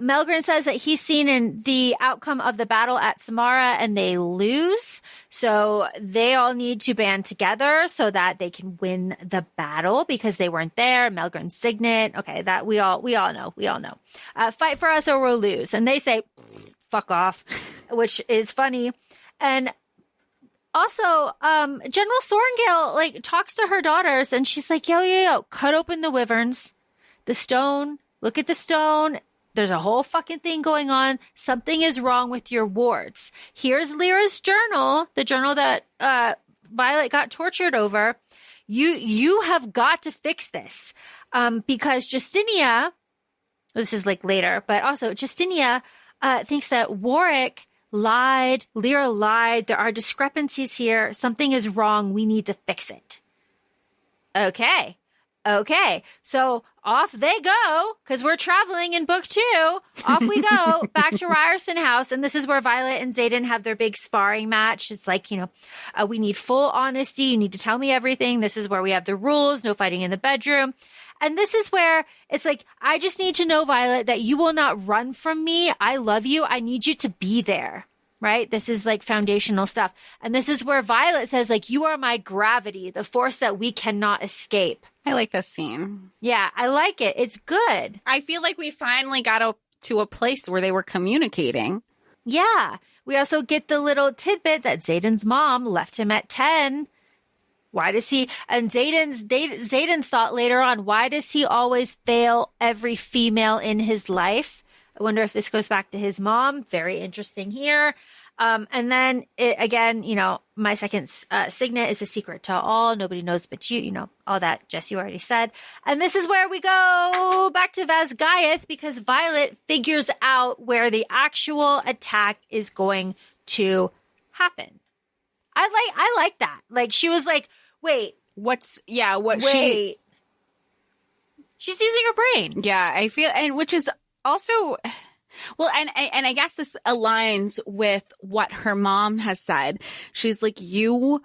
Melgren says that he's seen in the outcome of the battle at Samara and they lose. So they all need to band together so that they can win the battle because they weren't there. Melgren's signet. Okay. That we all know. Fight for us or we'll lose. And they say, fuck off, which is funny. And also, General Sorengale, like, talks to her daughters and she's like, yo, cut open the wyverns, the stone, look at the stone. There's a whole fucking thing going on. Something is wrong with your wards. Here's Lyra's journal, the journal that Violet got tortured over. You have got to fix this because Justinia, this is like later, but also Justinia thinks that Warwick lied. Lyra lied. There are discrepancies here. Something is wrong. We need to fix it. Okay. So off they go because we're traveling in book 2. Off we go back to Ryerson House. And this is where Violet and Xaden have their big sparring match. It's like, we need full honesty. You need to tell me everything. This is where we have the rules. No fighting in the bedroom. And this is where it's like, I just need to know, Violet, that you will not run from me. I love you. I need you to be there. Right? This is like foundational stuff. And this is where Violet says, like, you are my gravity, the force that we cannot escape. I like this scene. Yeah, I like it. It's good. I feel like we finally got to a place where they were communicating. Yeah. We also get the little tidbit that Xaden's mom left him at 10. Why does he, and Xaden's thought later on, why does he always fail every female in his life? I wonder if this goes back to his mom. Very interesting here. And then again, my second signet is a secret to all. Nobody knows but you, all that, Jess, you already said. And this is where we go back to Basgiath because Violet figures out where the actual attack is going to happen. I like that. Like, she was like, wait. She's using her brain. Yeah, I feel, and which is also, well, and I guess this aligns with what her mom has said. She's like, you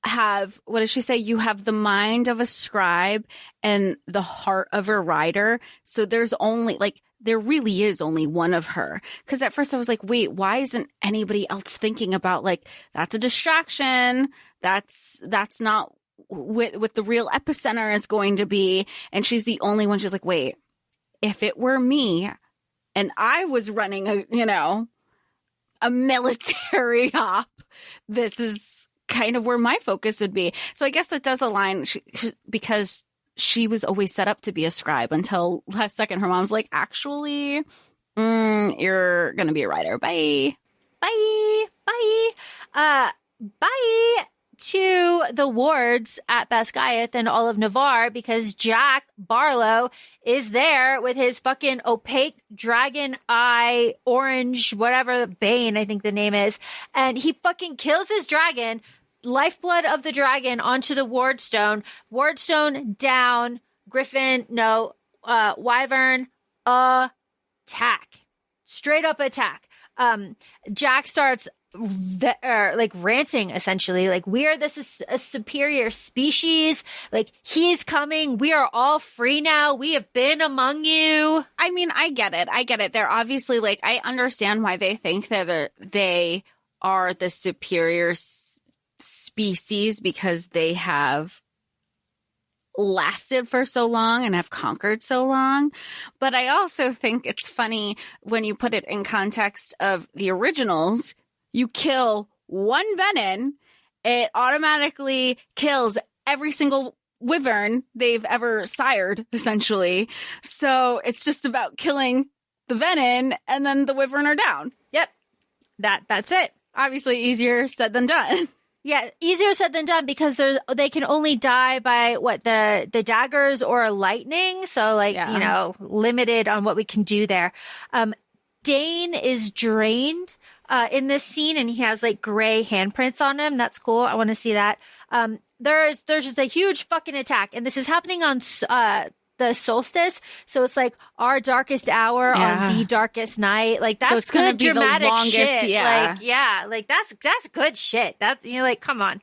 have, what does she say? You have the mind of a scribe and the heart of a writer. So there's only, like, there really is only one of her. Because at first I was like, wait, why isn't anybody else thinking about, like, that's a distraction. That's not what the real epicenter is going to be. And she's the only one. She's like, wait, if it were me and I was running a military op, this is kind of where my focus would be. So I guess that does align because she was always set up to be a scribe until last second her mom's like, actually, you're going to be a writer. Bye. Bye to the wards at Basgiath and all of Navarre, because Jack Barlow is there with his fucking opaque dragon eye, orange, whatever, Bane, I think the name is. And he fucking kills his dragon, lifeblood of the dragon onto the wardstone. Wardstone down, Griffin, no, Wyvern, attack. Straight up attack. Jack starts ranting, essentially, like, we are a superior species, like, he's coming, we are all free now, we have been among you. I mean, I get it. They're obviously, like, I understand why they think that they are the superior species, because they have lasted for so long and have conquered so long. But I also think it's funny when you put it in context of the originals. You kill one venom, it automatically kills every single wyvern they've ever sired, essentially. So it's just about killing the venom, and then the wyvern are down. Yep. That's it. Obviously easier said than done. Yeah, easier said than done, because they can only die by the daggers or lightning. So, like, you know, limited on what we can do there. Dane is drained in this scene, and he has like gray handprints on him. That's cool. I want to see that. There's just a huge fucking attack, and this is happening on the solstice, so it's like our darkest hour on the darkest night. Like, that's, so it's good dramatic the longest, shit. Like that's good shit. That's, you know, like, come on.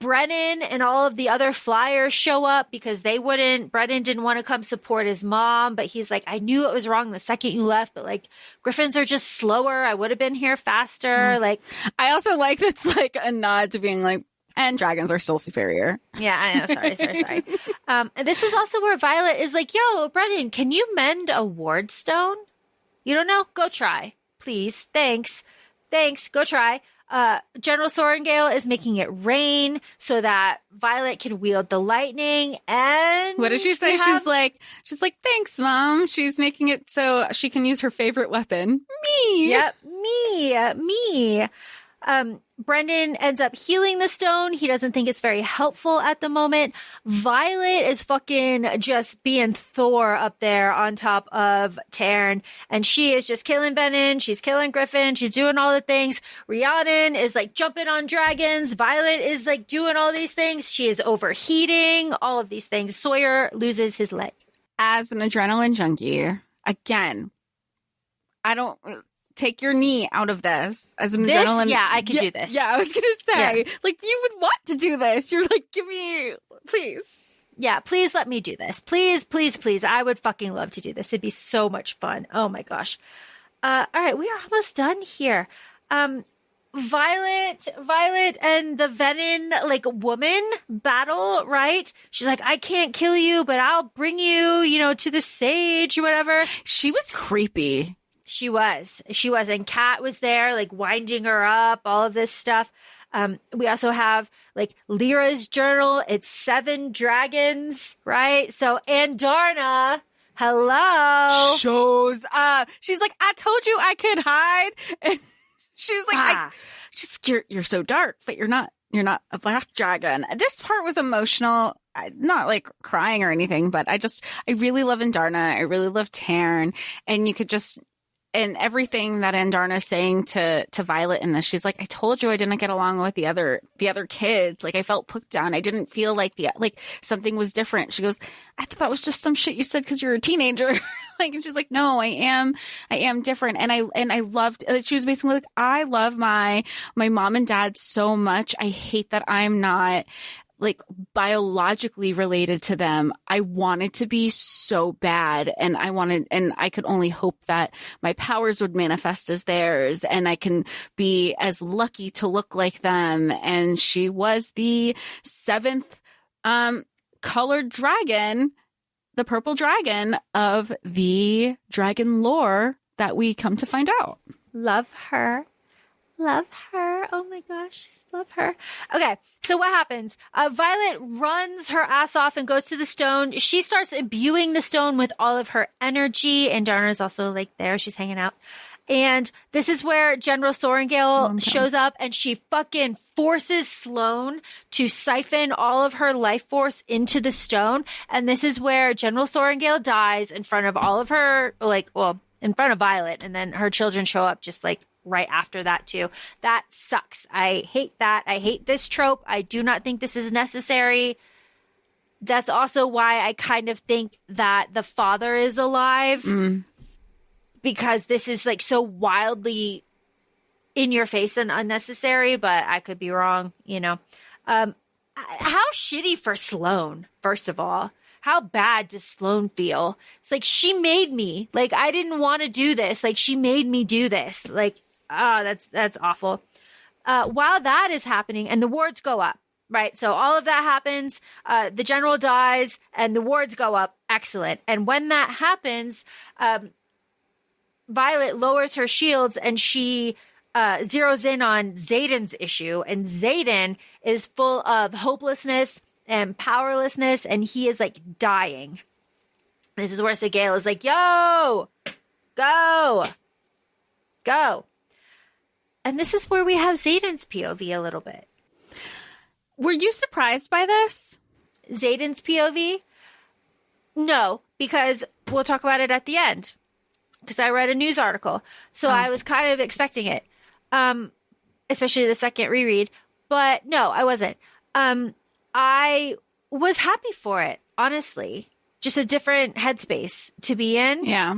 Brennan and all of the other flyers show up because Brennan didn't want to come support his mom, but he's like, I knew it was wrong the second you left, but like, Griffins are just slower. I would have been here faster. Like, I also like that's like a nod to being like, and dragons are still superior. Yeah, I know. Sorry. This is also where Violet is like, yo, Brennan, can you mend a ward stone? You don't know? Go try. Please. Thanks. Go try. General Sorengale is making it rain so that Violet can wield the lightning. And what did she say? She's like, thanks, Mom. She's making it so she can use her favorite weapon. Me. Yep. Me. Brendan ends up healing the stone. He doesn't think it's very helpful at the moment. Violet is fucking just being Thor up there on top of Tarn, and she is just killing Venom. She's killing Griffin. She's doing all the things. Rhiannon is like jumping on dragons. Violet is like doing all these things. She is overheating, all of these things. Sawyer loses his leg. As an adrenaline junkie, again, I don't... Take your knee out of this as an adrenaline. Yeah, I could do this. Yeah, I was going to say, like, you would want to do this. You're like, give me, please. Yeah, please let me do this. Please. I would fucking love to do this. It'd be so much fun. Oh my gosh. All right, we are almost done here. Violet and the Venom, like, woman battle, right? She's like, I can't kill you, but I'll bring you, to the sage, whatever. She was creepy. She was. And Kat was there, like, winding her up, all of this stuff. We also have, like, Lyra's journal. It's 7 dragons, right? So Andarna, hello. Shows up. She's like, I told you I could hide. And she's like, you're so dark, but you're not a black dragon. This part was emotional. Not like crying or anything, but I really love Andarna. I really love Tarn. And you could just... And everything that Andarna's saying to Violet in this, she's like, I told you I didn't get along with the other kids. Like, I felt put down. I didn't feel like something was different. She goes, I thought that was just some shit you said because you're a teenager. Like, and she's like, no, I am different. And I loved, she was basically like, I love my mom and dad so much. I hate that I'm not like biologically related to them. I wanted to be so bad, and I could only hope that my powers would manifest as theirs, and I can be as lucky to look like them. And she was the 7th colored dragon, the purple dragon of the dragon lore that we come to find out. Love her. Oh my gosh. Love her. Okay. So what happens? Violet runs her ass off and goes to the stone. She starts imbuing the stone with all of her energy. And Darna's also like there. She's hanging out. And this is where General Sorrengail shows up, and she fucking forces Sloane to siphon all of her life force into the stone. And this is where General Sorrengail dies in front of all of her, in front of Violet. And then her children show up just like right after that too. That sucks. I hate that. I hate this trope. I do not think this is necessary. That's also why I kind of think that the father is alive. Because this is like so wildly in your face and unnecessary, but I could be wrong, you know. How shitty for Sloane, first of all. How bad does Sloane feel? It's like, she made me. Like, I didn't want to do this. Like, she made me do this. Like, that's awful. While that is happening, and the wards go up, right? So all of that happens. The general dies, and the wards go up. Excellent. And when that happens, Violet lowers her shields, and she zeroes in on Xaden's issue. And Xaden is full of hopelessness and powerlessness, and he is like dying. This is where Sigale is like, yo, go. And this is where we have Xaden's POV a little bit. Were you surprised by this? Xaden's POV? No, because we'll talk about it at the end. Because I read a news article. So I was kind of expecting it. Especially the second reread. But no, I wasn't. I was happy for it, honestly. Just a different headspace to be in. Yeah.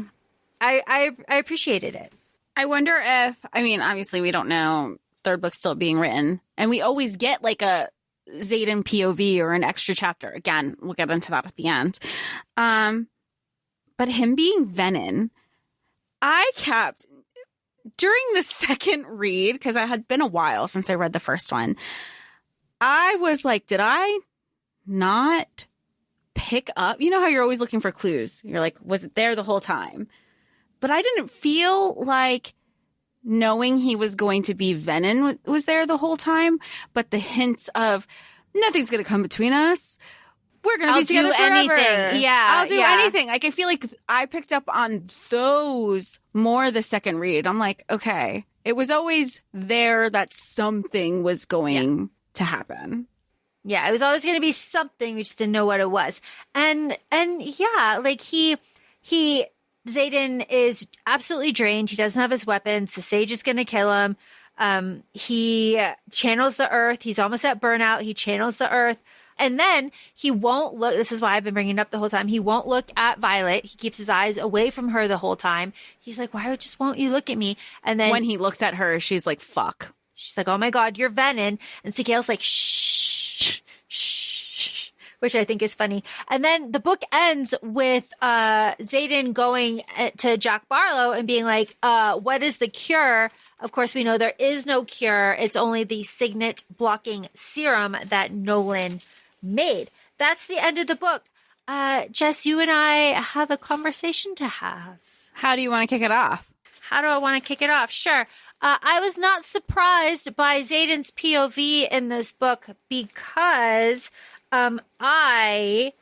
I appreciated it. I wonder if, I mean, obviously we don't know, third book's still being written. And we always get like a Xaden POV or an extra chapter. Again, we'll get into that at the end. But him being Venin, I kept, during the second read, because it had been a while since I read the first one, I was like, did I not pick up? You know how you're always looking for clues. You're like, was it there the whole time? But I didn't feel like knowing he was going to be Venin was there the whole time. But the hints of nothing's going to come between us. We're going to be together forever. Anything. Yeah. I'll do anything. Like, I feel like I picked up on those more the second read. I'm like, okay, it was always there that something was going to happen. Yeah, it was always going to be something. We just didn't know what it was. And yeah, like Xaden is absolutely drained. He doesn't have his weapons. The sage is going to kill him. He channels the earth. He's almost at burnout. He channels the earth. And then he won't look. This is why I've been bringing it up the whole time. He won't look at Violet. He keeps his eyes away from her the whole time. He's like, why just won't you look at me? And then when he looks at her, she's like, fuck. She's like, oh my God, you're Venin. And Sigale's like, shh, shh, which I think is funny. And then the book ends with Xaden going to Jack Barlow and being like, what is the cure? Of course, we know there is no cure. It's only the signet blocking serum that Nolan made. That's the end of the book. Jess, you and I have a conversation to have. How do you want to kick it off? How do I want to kick it off? Sure. I was not surprised by Xaden's POV in this book because I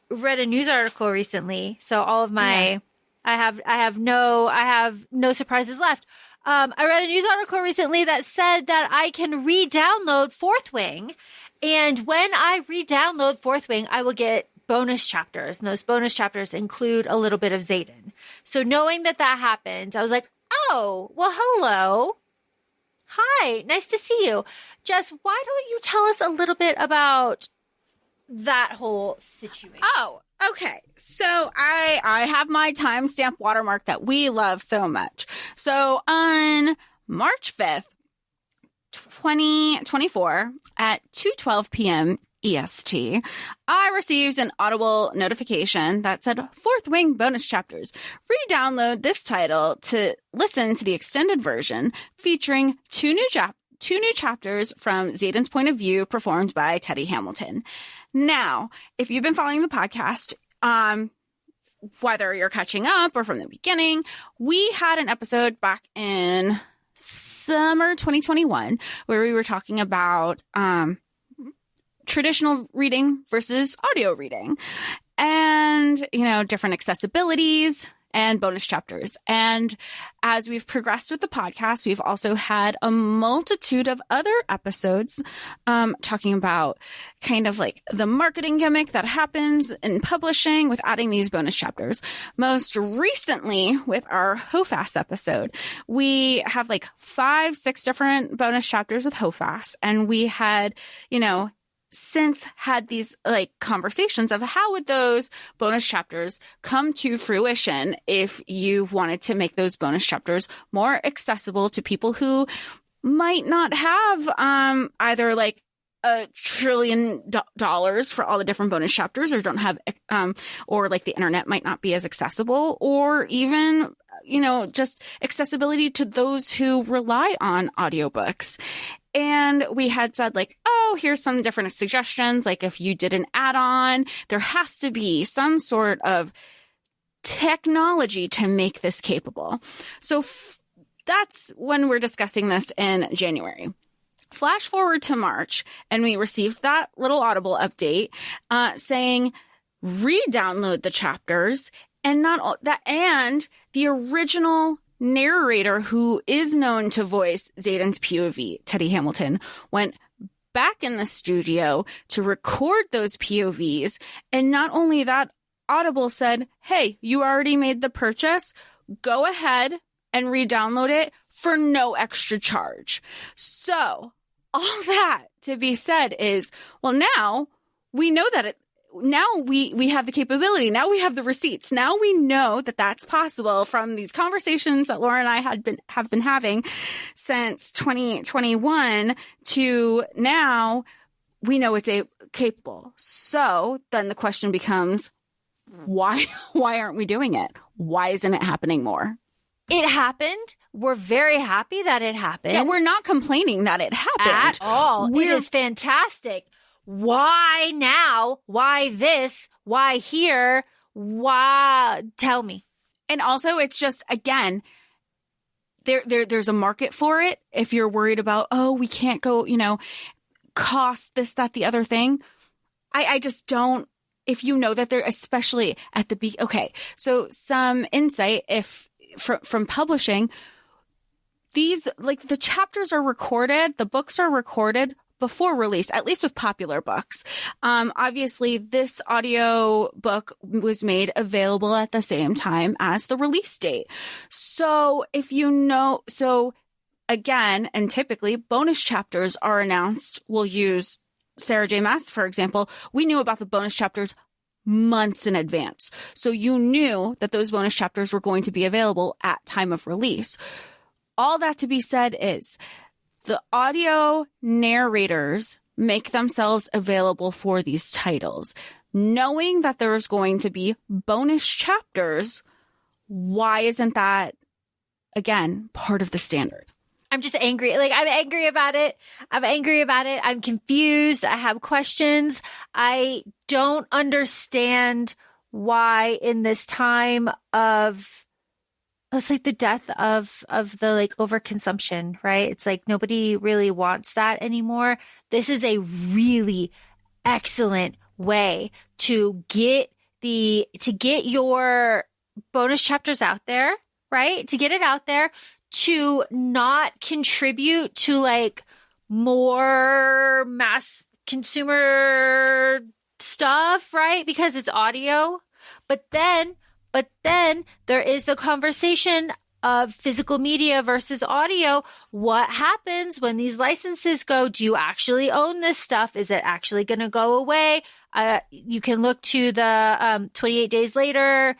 read a news article recently. So all of my I have no surprises left. I read a news article recently that said that I can re-download Fourth Wing. And when I re-download Fourth Wing, I will get bonus chapters. And those bonus chapters include a little bit of Xaden. So knowing that happened, I was like, oh, well, hello. Hi, nice to see you. Jess, why don't you tell us a little bit about that whole situation? Oh, okay. So I have my timestamp watermark that we love so much. So on March 5th, 2024 at 2:12 p.m. EST, I received an audible notification that said Fourth Wing bonus chapters. Re-download this title to listen to the extended version featuring two new chapters from Xaden's point of view performed by Teddy Hamilton. Now, if you've been following the podcast, whether you're catching up or from the beginning, we had an episode back in summer 2021 where we were talking about traditional reading versus audio reading and, you know, different accessibilities and bonus chapters. And as we've progressed with the podcast, we've also had a multitude of other episodes talking about kind of like the marketing gimmick that happens in publishing with adding these bonus chapters. Most recently with our HOFAS episode, we have like 5-6 different bonus chapters with HOFAS. And we had, since had these like conversations of how would those bonus chapters come to fruition if you wanted to make those bonus chapters more accessible to people who might not have either like $1 trillion for all the different bonus chapters, or don't have or like the internet might not be as accessible, or even just accessibility to those who rely on audiobooks. And we had said like, oh, here's some different suggestions. Like if you did an add-on, there has to be some sort of technology to make this capable. So that's when we're discussing this in January. Flash forward to March, and we received that little Audible update saying re-download the chapters, and not that, and the original narrator who is known to voice Xaden's POV, Teddy Hamilton, went back in the studio to record those POVs. And not only that, Audible said, hey, you already made the purchase. Go ahead and re-download it for no extra charge. So all that to be said is, well, now we know that now we have the capability. Now we have the receipts. Now we know that that's possible from these conversations that Laura and I have been having since 2021 to now. We know it's capable. So then the question becomes, why aren't we doing it? Why isn't it happening more? It happened. We're very happy that it happened. Yeah, we're not complaining that it happened at all. It is fantastic. Why now? Why this? Why here? Why? Tell me. And also, it's just, again, there's a market for it. If you're worried about, oh, we can't go, cost this, that, the other thing. I just don't. If you know that they're, especially at the okay. So some insight from publishing, these, like, the chapters are recorded, the books are recorded before release, at least with popular books. Obviously, this audio book was made available at the same time as the release date. So again, and typically bonus chapters are announced. We'll use Sarah J. Maas, for example. We knew about the bonus chapters months in advance. So you knew that those bonus chapters were going to be available at time of release. All that to be said is the audio narrators make themselves available for these titles. Knowing that there's going to be bonus chapters, why isn't that, again, part of the standard? I'm just angry. Like, I'm angry about it. I'm confused. I have questions. I don't understand why in this time of, it's like the death of the like overconsumption, right? It's like nobody really wants that anymore. This is a really excellent way to get your bonus chapters out there, right? To get it out there, to not contribute to like more mass consumer stuff, right? Because it's audio. But then there is the conversation of physical media versus audio. What happens when these licenses go? Do you actually own this stuff? Is it actually going to go away? You can look to the 28 days later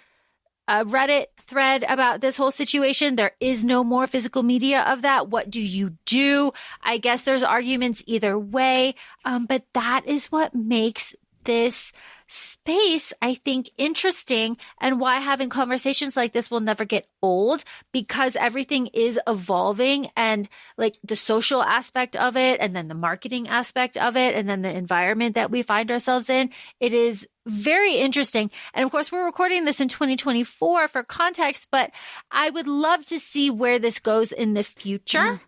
Reddit thread about this whole situation. There is no more physical media of that. What do you do? I guess there's arguments either way, but that is what makes this space, I think, interesting, and why having conversations like this will never get old, because everything is evolving, and like the social aspect of it, and then the marketing aspect of it, and then the environment that we find ourselves in. It is very interesting. And of course, we're recording this in 2024 for context, but I would love to see where this goes in the future.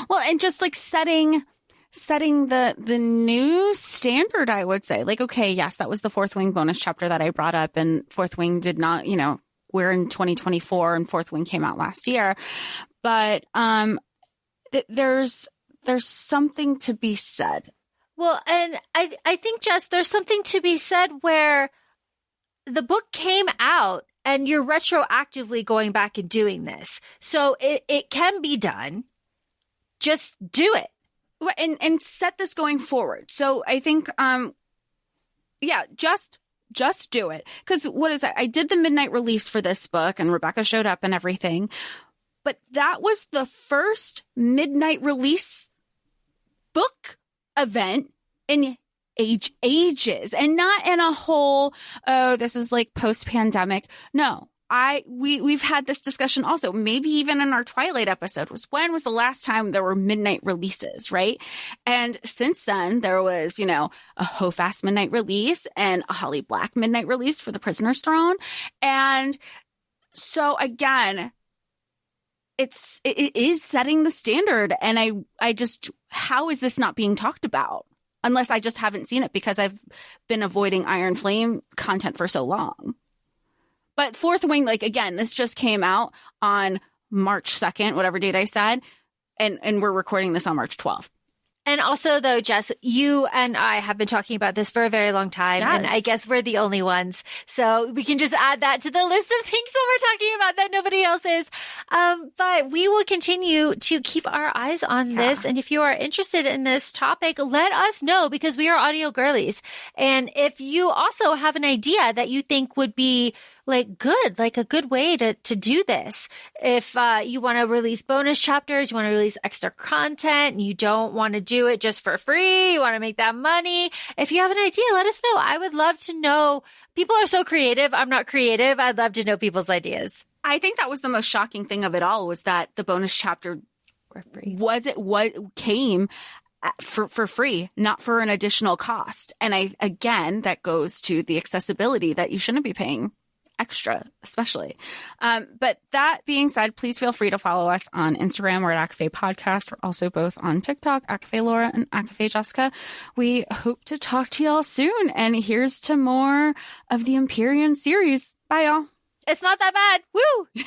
Well, and just like setting the new standard, I would say. Like, okay, yes, that was the Fourth Wing bonus chapter that I brought up, and Fourth Wing did not, we're in 2024 and Fourth Wing came out last year. But there's something to be said. Well, and I think, Jess, there's something to be said where the book came out and you're retroactively going back and doing this. So it can be done. Just do it. And set this going forward. So I think, just do it. Because what is that? I did the midnight release for this book and Rebecca showed up and everything. But that was the first midnight release book event in ages, and not in a whole, oh, this is like post-pandemic. No, we've had this discussion also, maybe even in our Twilight episode, was when was the last time there were midnight releases, right? And since then, there was, a Hofast midnight release and a Holly Black midnight release for The Prisoner's Throne. And so again, it is setting the standard. And I just, how is this not being talked about? Unless I just haven't seen it because I've been avoiding Iron Flame content for so long. But Fourth Wing, like, again, this just came out on March 2nd, whatever date I said. And we're recording this on March 12th. And also, though, Jess, you and I have been talking about this for a very long time. Yes. And I guess we're the only ones. So we can just add that to the list of things that we're talking about that nobody else is. But we will continue to keep our eyes on this. And if you are interested in this topic, let us know, because we are audio girlies. And if you also have an idea that you think would be a good way to do this. If you want to release bonus chapters, you want to release extra content, and you don't want to do it just for free, you want to make that money. If you have an idea, let us know. I would love to know. People are so creative. I'm not creative. I'd love to know people's ideas. I think that was the most shocking thing of it all, was that the bonus chapter what came for free, not for an additional cost. And that goes to the accessibility that you shouldn't be paying extra, especially. But that being said, please feel free to follow us on Instagram. We're at ACOFAE Podcast. We're also both on TikTok, ACOFAE Laura and ACOFAE Jessica. We hope to talk to y'all soon. And here's to more of the Empyrean series. Bye, y'all. It's not that bad. Woo!